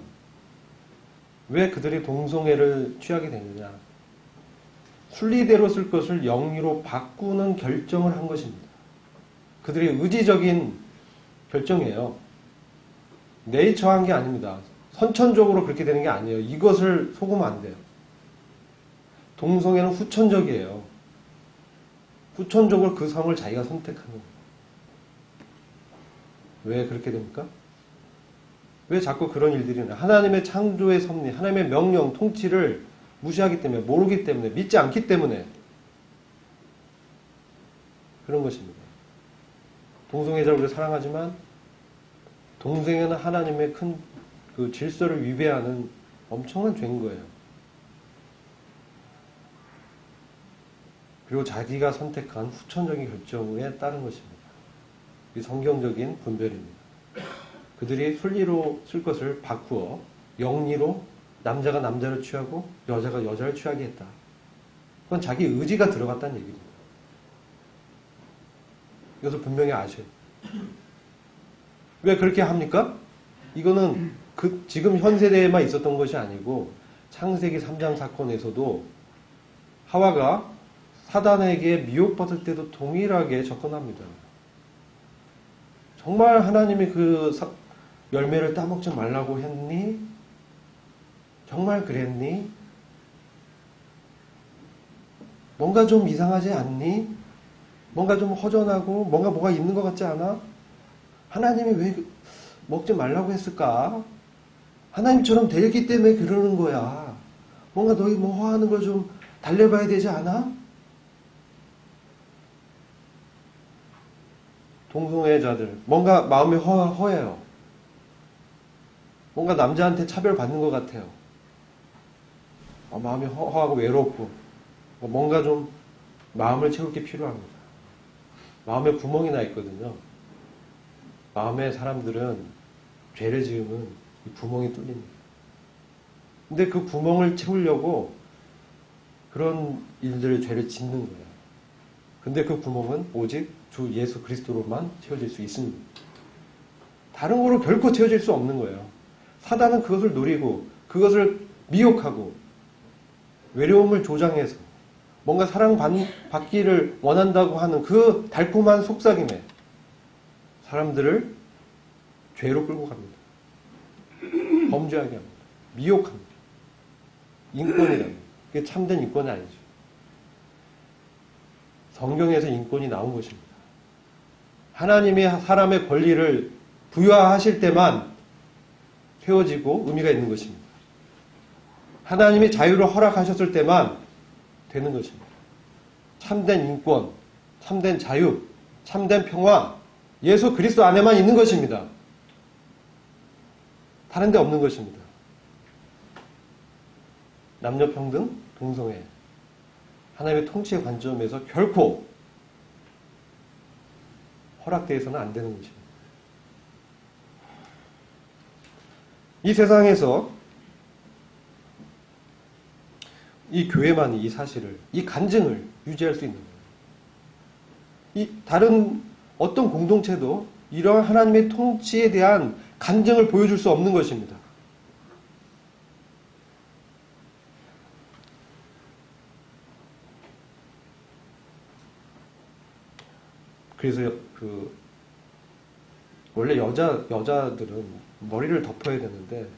왜 그들이 동성애를 취하게 되느냐. 순리대로 쓸 것을 영리로 바꾸는 결정을 한 것입니다. 그들의 의지적인 결정이에요. 네이처한 게 아닙니다. 선천적으로 그렇게 되는 게 아니에요. 이것을 속으면 안 돼요. 동성애는 후천적이에요. 후천적으로 그 성을 자기가 선택하는 거예요. 왜 그렇게 됩니까? 왜 자꾸 그런 일들이 나? 하나님의 창조의 섭리, 하나님의 명령, 통치를 무시하기 때문에, 모르기 때문에, 믿지 않기 때문에 그런 것입니다. 동성애자를 우리가 사랑하지만 동성애는 하나님의 큰 그 질서를 위배하는 엄청난 죄인 거예요. 그리고 자기가 선택한 후천적인 결정에 따른 것입니다. 이 성경적인 분별입니다. 그들이 순리로 쓸 것을 바꾸어 영리로 남자가 남자를 취하고 여자가 여자를 취하게 했다. 그건 자기 의지가 들어갔다는 얘기입니다. 이것을 분명히 아셔요. 왜 그렇게 합니까? 이거는 지금 현 세대에만 있었던 것이 아니고 창세기 3장 사건에서도 하와가 사단에게 미혹받을 때도 동일하게 접근합니다. 정말 하나님이 그 열매를 따먹지 말라고 했니? 정말 그랬니? 뭔가 좀 이상하지 않니? 뭔가 좀 허전하고 뭐가 있는 것 같지 않아? 하나님이 왜 먹지 말라고 했을까? 하나님처럼 되기 때문에 그러는 거야. 뭔가 너희 뭐 허하는 걸 좀 달래봐야 되지 않아? 동성애자들 뭔가 마음이 허해요. 뭔가 남자한테 차별받는 것 같아요. 마음이 허하고 외롭고 뭔가 좀 마음을 채울 게 필요합니다. 마음에 구멍이 나 있거든요. 마음에 사람들은 죄를 지으면 이 구멍이 뚫립니다. 근데 그 구멍을 채우려고 그런 일들을 죄를 짓는 거예요. 근데 그 구멍은 오직 주 예수 그리스도로만 채워질 수 있습니다. 다른 거로 결코 채워질 수 없는 거예요. 사단은 그것을 노리고 그것을 미혹하고 외로움을 조장해서 뭔가 사랑받기를 원한다고 하는 그 달콤한 속삭임에 사람들을 죄로 끌고 갑니다. 범죄하게 합니다. 미혹합니다. 인권이랍니다. 그게 참된 인권이 아니죠. 성경에서 인권이 나온 것입니다. 하나님이 사람의 권리를 부여하실 때만 세워지고 의미가 있는 것입니다. 하나님이 자유를 허락하셨을 때만 되는 것입니다. 참된 인권, 참된 자유, 참된 평화, 예수 그리스도 안에만 있는 것입니다. 다른 데 없는 것입니다. 남녀평등, 동성애, 하나님의 통치의 관점에서 결코 허락되어서는 안 되는 것입니다. 이 세상에서 이 교회만이 이 사실을, 이 간증을 유지할 수 있는 거예요. 이 다른 어떤 공동체도 이러한 하나님의 통치에 대한 간증을 보여줄 수 없는 것입니다. 그래서 원래 여자들은 머리를 덮어야 되는데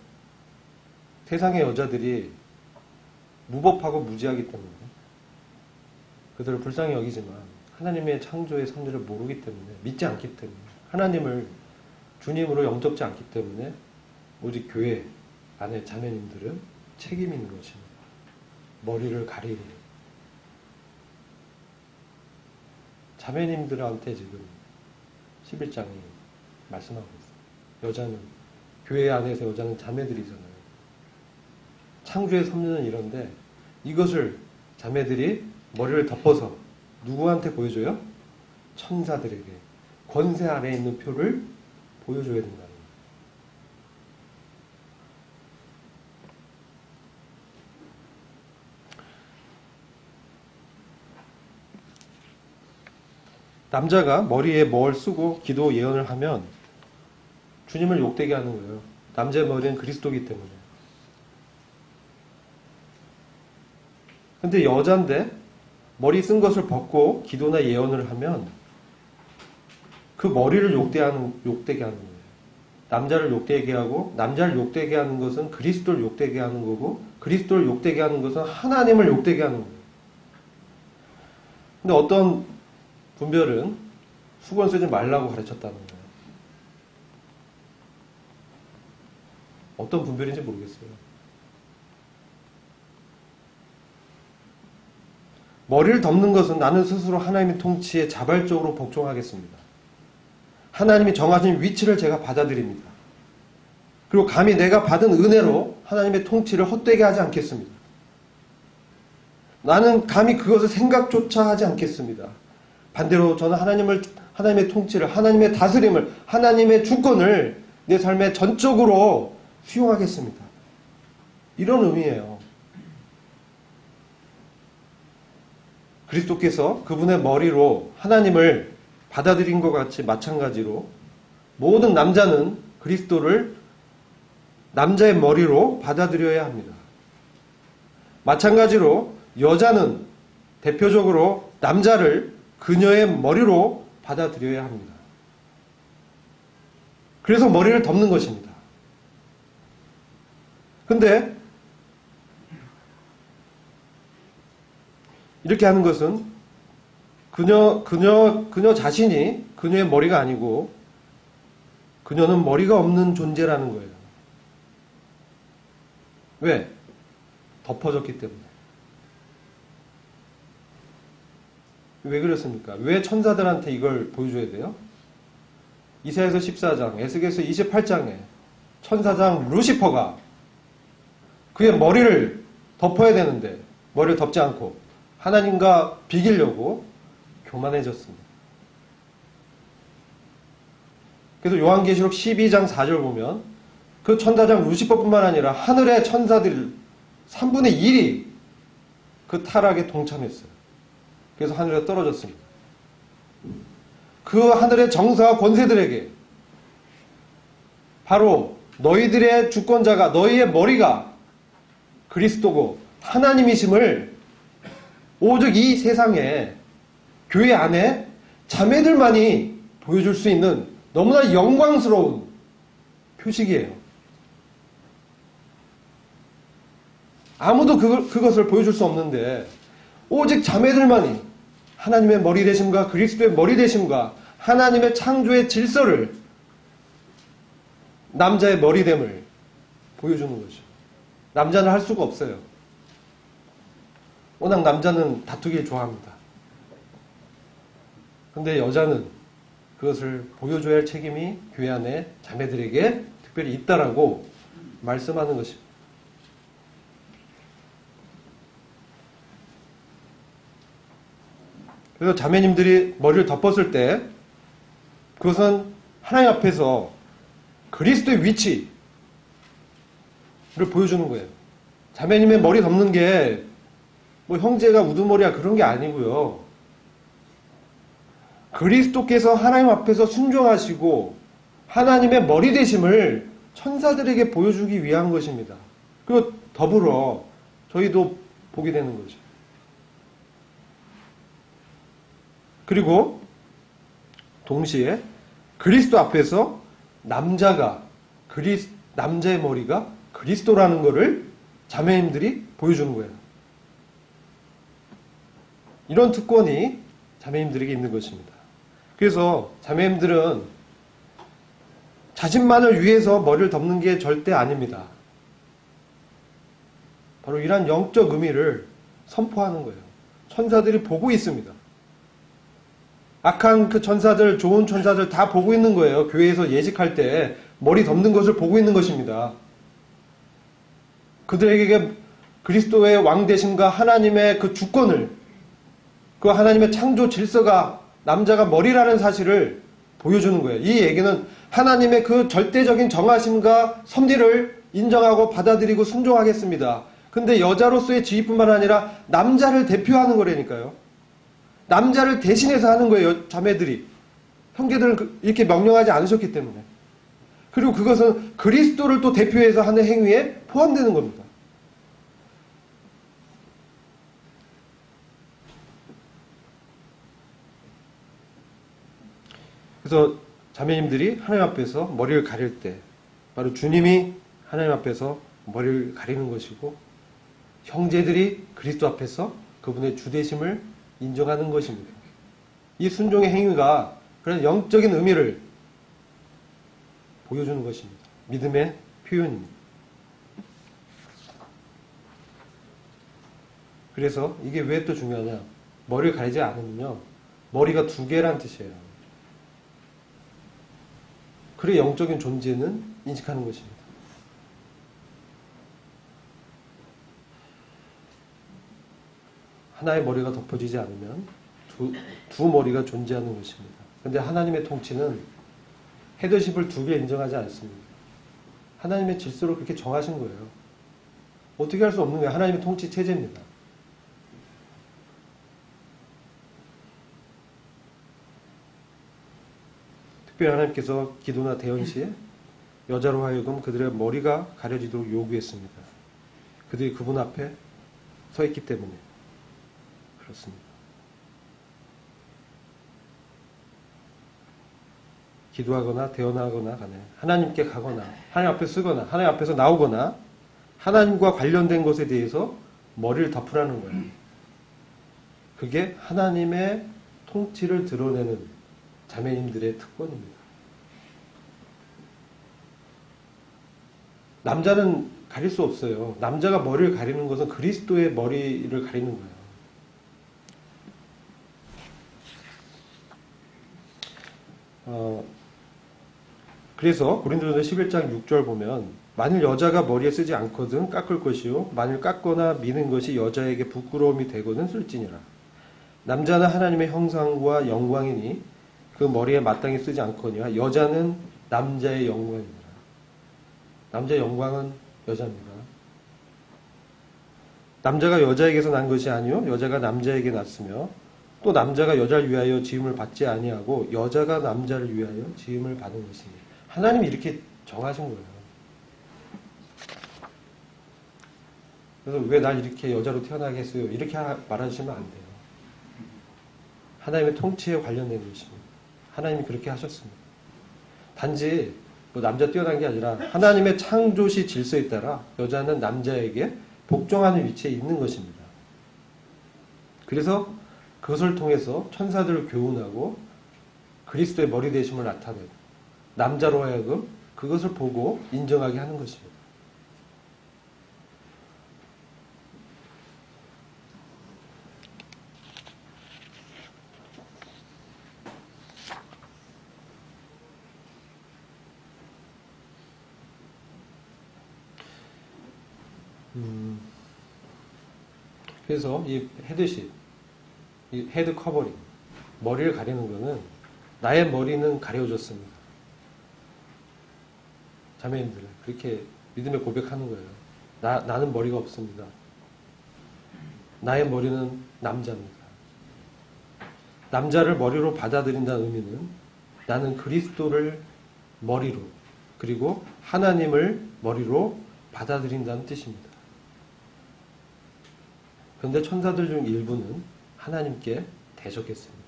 세상의 여자들이 무법하고 무지하기 때문에 그들을 불쌍히 여기지만 하나님의 창조의 섭리를 모르기 때문에, 믿지 않기 때문에, 하나님을 주님으로 영접지 않기 때문에 오직 교회 안에 자매님들은 책임이 있는 것입니다. 머리를 가리는. 자매님들한테 지금 11장이 말씀하고 있어요. 여자는, 교회 안에서 여자는 자매들이잖아요. 창조의 섭리는 이런데 이것을 자매들이 머리를 덮어서 누구한테 보여줘요? 천사들에게 권세 아래에 있는 표를 보여줘야 된다는 거예요. 남자가 머리에 뭘 쓰고 기도 예언을 하면 주님을 욕되게 하는 거예요. 남자의 머리는 그리스도이기 때문에. 근데 여잔데 머리 쓴 것을 벗고 기도나 예언을 하면 그 머리를 욕되게 하는 거예요. 남자를 욕되게 하고, 남자를 욕되게 하는 것은 그리스도를 욕되게 하는 거고, 그리스도를 욕되게 하는 것은 하나님을 욕되게 하는 거예요. 근데 어떤 분별은 수건 쓰지 말라고 가르쳤다는 거예요. 어떤 분별인지 모르겠어요. 머리를 덮는 것은 나는 스스로 하나님의 통치에 자발적으로 복종하겠습니다. 하나님이 정하신 위치를 제가 받아들입니다. 그리고 감히 내가 받은 은혜로 하나님의 통치를 헛되게 하지 않겠습니다. 나는 감히 그것을 생각조차 하지 않겠습니다. 반대로 저는 하나님의 통치를, 하나님의 다스림을, 하나님의 주권을 내 삶에 전적으로 수용하겠습니다. 이런 의미예요. 그리스도께서 그분의 머리로 하나님을 받아들인 것 같이 마찬가지로 모든 남자는 그리스도를 남자의 머리로 받아들여야 합니다. 마찬가지로 여자는 대표적으로 남자를 그녀의 머리로 받아들여야 합니다. 그래서 머리를 덮는 것입니다. 근데 이렇게 하는 것은 그녀 자신이 그녀의 머리가 아니고 그녀는 머리가 없는 존재라는 거예요. 왜? 덮어졌기 때문에. 왜 그렇습니까? 왜 천사들한테 이걸 보여줘야 돼요? 이사야서 14장, 에스겔서 28장에 천사장 루시퍼가 그의 머리를 덮어야 되는데 머리를 덮지 않고 하나님과 비기려고 교만해졌습니다. 그래서 요한계시록 12장 4절 보면 그 천사장 루시퍼뿐만 아니라 하늘의 천사들 3분의 1이 그 타락에 동참했어요. 그래서 하늘에 떨어졌습니다. 그 하늘의 정사와 권세들에게 바로 너희들의 주권자가, 너희의 머리가 그리스도고 하나님이심을 오직 이 세상에 교회 안에 자매들만이 보여줄 수 있는 너무나 영광스러운 표식이에요. 아무도 그것을 보여줄 수 없는데 오직 자매들만이 하나님의 머리 되심과 그리스도의 머리 되심과 하나님의 창조의 질서를, 남자의 머리됨을 보여주는 거죠. 남자는 할 수가 없어요. 워낙 남자는 다투기를 좋아합니다. 근데 여자는 그것을 보여줘야 할 책임이 교회 안에 자매들에게 특별히 있다라고 말씀하는 것입니다. 그래서 자매님들이 머리를 덮었을 때 그것은 하나님 앞에서 그리스도의 위치, 보여주는 거예요. 자매님의 머리 덮는 게 뭐 형제가 우두머리야 그런 게 아니고요. 그리스도께서 하나님 앞에서 순종하시고 하나님의 머리 되심을 천사들에게 보여주기 위한 것입니다. 그리고 더불어 저희도 보게 되는 거죠. 그리고 동시에 그리스도 앞에서 남자의 머리가 그리스도라는 것을 자매님들이 보여주는 거예요. 이런 특권이 자매님들에게 있는 것입니다. 그래서 자매님들은 자신만을 위해서 머리를 덮는 게 절대 아닙니다. 바로 이러한 영적 의미를 선포하는 거예요. 천사들이 보고 있습니다. 악한 그 천사들, 좋은 천사들 다 보고 있는 거예요. 교회에서 예식할 때 머리 덮는 것을 보고 있는 것입니다. 그들에게 그리스도의 왕 되심과 하나님의 그 주권을, 그 하나님의 창조 질서가 남자가 머리라는 사실을 보여주는 거예요. 이 얘기는 하나님의 그 절대적인 정하심과 섭리를 인정하고 받아들이고 순종하겠습니다. 근데 여자로서의 지위뿐만 아니라 남자를 대표하는 거라니까요. 남자를 대신해서 하는 거예요. 자매들이. 형제들은 이렇게 명령하지 않으셨기 때문에. 그리고 그것은 그리스도를 또 대표해서 하는 행위에 포함되는 겁니다. 그래서 자매님들이 하나님 앞에서 머리를 가릴 때 바로 주님이 하나님 앞에서 머리를 가리는 것이고 형제들이 그리스도 앞에서 그분의 주되심을 인정하는 것입니다. 이 순종의 행위가 그런 영적인 의미를 보여주는 것입니다. 믿음의 표현입니다. 그래서 이게 왜 또 중요하냐? 머리를 가리지 않으면요, 머리가 두 개란 뜻이에요. 그래 영적인 존재는 인식하는 것입니다. 하나의 머리가 덮어지지 않으면 두 머리가 존재하는 것입니다. 그런데 하나님의 통치는 헤더십을 두 개 인정하지 않습니다. 하나님의 질서로 그렇게 정하신 거예요. 어떻게 할 수 없는 거예요. 하나님의 통치 체제입니다. 특별히 하나님께서 기도나 대언 시에 여자로 하여금 그들의 머리가 가려지도록 요구했습니다. 그들이 그분 앞에 서 있기 때문에 그렇습니다. 기도하거나 대언하거나 간에 하나님께 가거나 하나님 앞에 쓰거나 하나님 앞에서 나오거나 하나님과 관련된 것에 대해서 머리를 덮으라는 거예요. 그게 하나님의 통치를 드러내는 자매님들의 특권입니다. 남자는 가릴 수 없어요. 남자가 머리를 가리는 것은 그리스도의 머리를 가리는 거예요. 그래서 고린도전서 11장 6절 보면 만일 여자가 머리에 쓰지 않거든 깎을 것이요 만일 깎거나 미는 것이 여자에게 부끄러움이 되거든 쓸지니라. 남자는 하나님의 형상과 영광이니 그 머리에 마땅히 쓰지 않거니와 여자는 남자의 영광입니다. 남자의 영광은 여자입니다. 남자가 여자에게서 난 것이 아니요 여자가 남자에게 났으며 또 남자가 여자를 위하여 지음을 받지 아니하고 여자가 남자를 위하여 지음을 받은 것입니다. 하나님이 이렇게 정하신 거예요. 그래서 왜 날 이렇게 여자로 태어나게 했어요? 이렇게 말하시면 안 돼요. 하나님의 통치에 관련된 것입니다. 하나님이 그렇게 하셨습니다. 단지 뭐 남자 뛰어난 게 아니라 하나님의 창조시 질서에 따라 여자는 남자에게 복종하는 위치에 있는 것입니다. 그래서 그것을 통해서 천사들을 교훈하고 그리스도의 머리 되심을 나타내고 남자로 하여금 그것을 보고 인정하게 하는 것입니다. 그래서 이 헤드십, 이 헤드 커버링, 머리를 가리는 것은 나의 머리는 가려졌습니다. 자매님들 그렇게 믿음의 고백하는 거예요. 나는 머리가 없습니다. 나의 머리는 남자입니다. 남자를 머리로 받아들인다는 의미는 나는 그리스도를 머리로 그리고 하나님을 머리로 받아들인다는 뜻입니다. 그런데 천사들 중 일부는 하나님께 대적했습니다.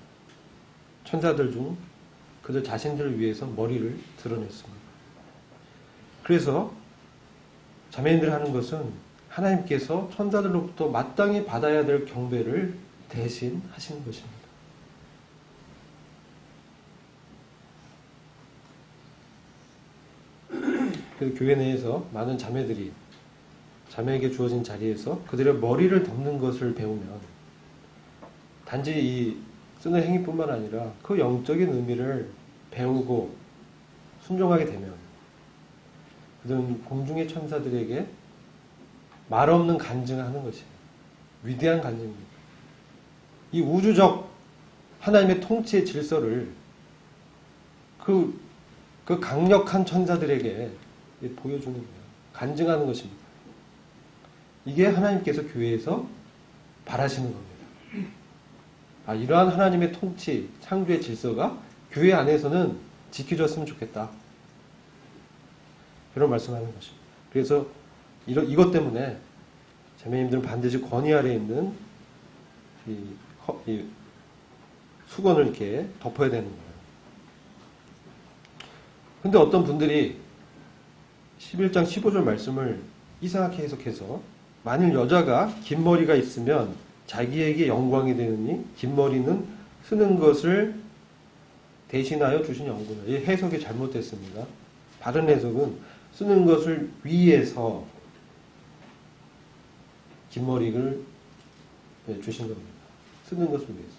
천사들 중 그들 자신들을 위해서 머리를 드러냈습니다. 그래서 자매님들이 하는 것은 하나님께서 천사들로부터 마땅히 받아야 될 경배를 대신 하시는 것입니다. 그래서 교회 내에서 많은 자매들이 자매에게 주어진 자리에서 그들의 머리를 덮는 것을 배우면 단지 이 쓰는 행위뿐만 아니라 그 영적인 의미를 배우고 순종하게 되면 그들은 공중의 천사들에게 말 없는 간증하는 것이에요. 위대한 간증입니다. 이 우주적 하나님의 통치의 질서를 그 강력한 천사들에게 보여주는 거예요. 간증하는 것입니다. 이게 하나님께서 교회에서 바라시는 겁니다. 이러한 하나님의 통치, 창조의 질서가 교회 안에서는 지켜졌으면 좋겠다. 그런 말씀하는 것입니다. 그래서 이것 때문에 자매님들은 반드시 권위 아래에 있는 이 수건을 이렇게 덮어야 되는 거예요. 근데 어떤 분들이 11장 15절 말씀을 이상하게 해석해서 만일 여자가 긴 머리가 있으면 자기에게 영광이 되느니 긴 머리는 쓰는 것을 대신하여 주신 영광이다. 이 해석이 잘못됐습니다. 바른 해석은 쓰는 것을 위해서 긴 머리를 주신 겁니다. 쓰는 것을 위해서.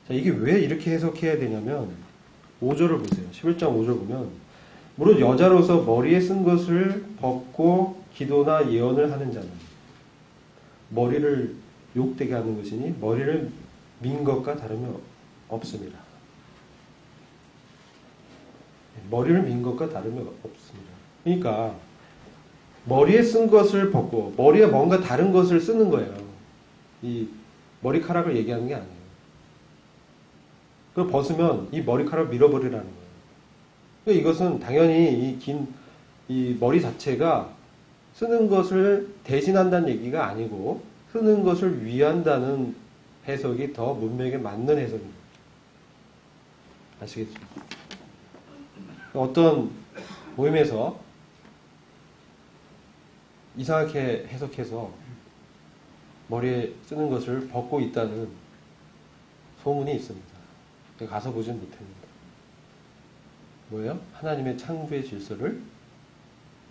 자, 이게 왜 이렇게 해석해야 되냐면 5절을 보세요. 11장 5절 보면 무릇 여자로서 머리에 쓴 것을 벗고 기도나 예언을 하는 자는 머리를 욕되게 하는 것이니 머리를 민 것과 다름이 없습니다. 머리를 민 것과 다름이 없습니다. 그러니까 머리에 쓴 것을 벗고 머리에 뭔가 다른 것을 쓰는 거예요. 이 머리카락을 얘기하는 게 아니에요. 그걸 벗으면 이 머리카락을 밀어버리라는 거예요. 그러니까 이것은 당연히 이 머리 자체가 쓰는 것을 대신한다는 얘기가 아니고 쓰는 것을 위한다는 해석이 더 문맥에 맞는 해석입니다. 아시겠죠? 어떤 모임에서 이상하게 해석해서 머리에 쓰는 것을 벗고 있다는 소문이 있습니다. 가서 보진 못합니다. 뭐예요? 하나님의 창조의 질서를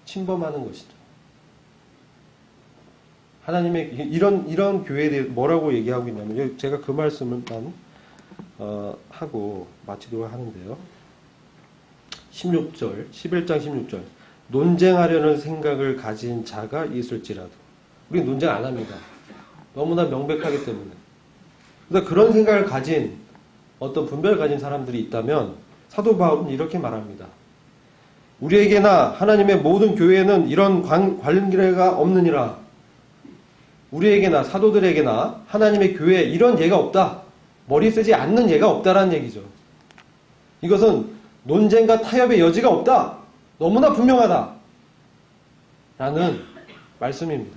침범하는 것이죠. 하나님의 이런 교회에 대해 뭐라고 얘기하고 있냐면 제가 그 말씀을만 하고 마치도록 하는데요. 16절, 11장 16절. 논쟁하려는 생각을 가진 자가 있을지라도. 우리 논쟁 안 합니다. 너무나 명백하기 때문에. 그러니까 그런 생각을 가진 어떤 분별을 가진 사람들이 있다면 사도 바울은 이렇게 말합니다. 우리에게나 하나님의 모든 교회에는 이런 관계가 없느니라. 우리에게나 사도들에게나 하나님의 교회에 이런 예가 없다. 머리 쓰지 않는 예가 없다라는 얘기죠. 이것은 논쟁과 타협의 여지가 없다. 너무나 분명하다. 라는 말씀입니다.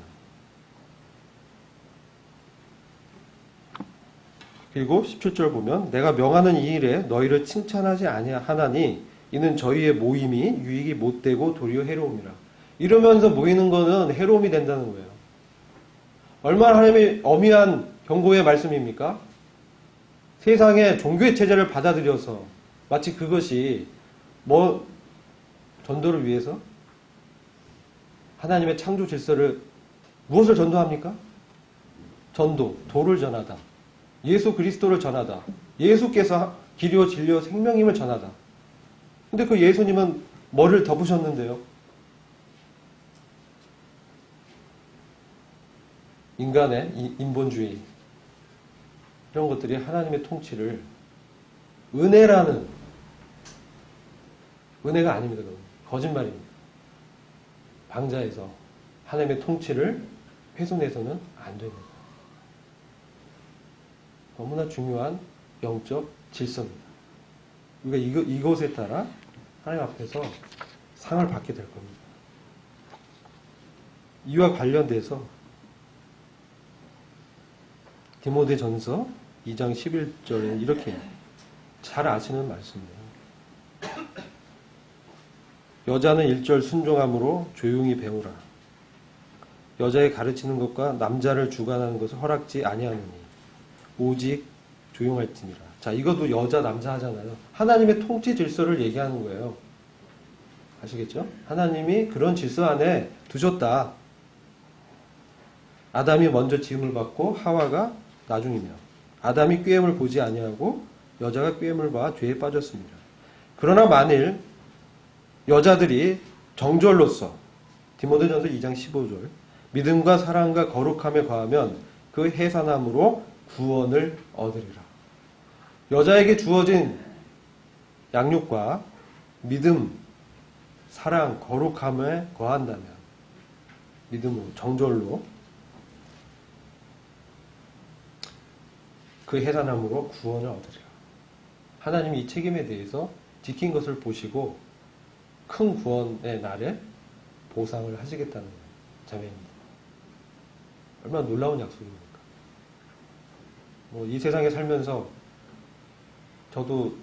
그리고 17절 보면 내가 명하는 이 일에 너희를 칭찬하지 아니하나니 이는 저희의 모임이 유익이 못되고 도리어 해로움이라. 이러면서 모이는 거는 해로움이 된다는 거예요. 얼마나 하나님의 엄의한 경고의 말씀입니까? 세상의 종교의 체제를 받아들여서 마치 그것이 전도를 위해서 하나님의 창조 질서를 무엇을 전도합니까? 전도, 도를 전하다. 예수 그리스도를 전하다. 예수께서 길이요 진리요 생명임을 전하다. 근데 그 예수님은 머리를 덮으셨는데요. 인간의 인본주의 이런 것들이 하나님의 통치를 은혜가 아닙니다. 그건 거짓말입니다. 방자에서 하나님의 통치를 훼손해서는 안 됩니다. 너무나 중요한 영적 질서입니다. 우리가 이것에 따라 하나님 앞에서 상을 받게 될 겁니다. 이와 관련돼서 디모데전서 2장 11절에 이렇게 잘 아시는 말씀이에요. 여자는 1절 순종함으로 조용히 배우라. 여자의 가르치는 것과 남자를 주관하는 것을 허락지 아니하느니 오직 조용할지니라. 자, 이것도 여자 남자 하잖아요. 하나님의 통치 질서를 얘기하는 거예요. 아시겠죠? 하나님이 그런 질서 안에 두셨다. 아담이 먼저 지음을 받고 하와가 나중이며 아담이 꾀임을 보지 아니하고 여자가 꾀임을 봐 죄에 빠졌습니다. 그러나 만일 여자들이 정절로서 디모데전서 2장 15절 믿음과 사랑과 거룩함에 과하면 그 해산함으로 구원을 얻으리라. 여자에게 주어진 양육과 믿음, 사랑, 거룩함에 거한다면 믿음으로 정절로 그 해산함으로 구원을 얻으리라. 하나님이 이 책임에 대해서 지킨 것을 보시고 큰 구원의 날에 보상을 하시겠다는 자매입니다. 얼마나 놀라운 약속입니까? 이 세상에 살면서 저도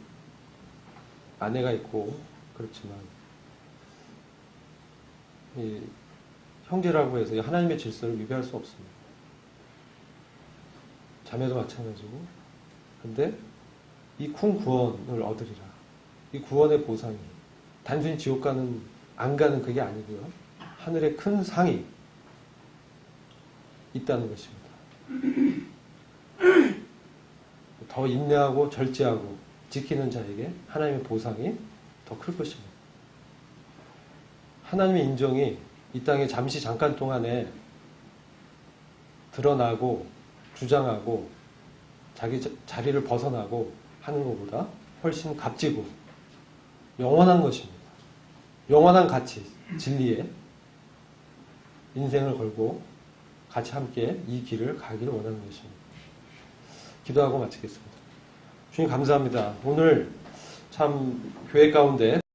아내가 있고 그렇지만 이 형제라고 해서 하나님의 질서를 위배할 수 없습니다. 자매도 마찬가지고. 근데 이 큰 구원을 얻으리라. 이 구원의 보상이 단순히 지옥 안 가는 그게 아니고요. 하늘의 큰 상이 있다는 것입니다. 더 인내하고 절제하고 지키는 자에게 하나님의 보상이 더 클 것입니다. 하나님의 인정이 이 땅에 잠시 잠깐 동안에 드러나고 주장하고 자기 자리를 벗어나고 하는 것보다 훨씬 값지고 영원한 것입니다. 영원한 가치, 진리에 인생을 걸고 같이 함께 이 길을 가기를 원하는 것입니다. 기도하고 마치겠습니다. 주님 감사합니다. 오늘 참 교회 가운데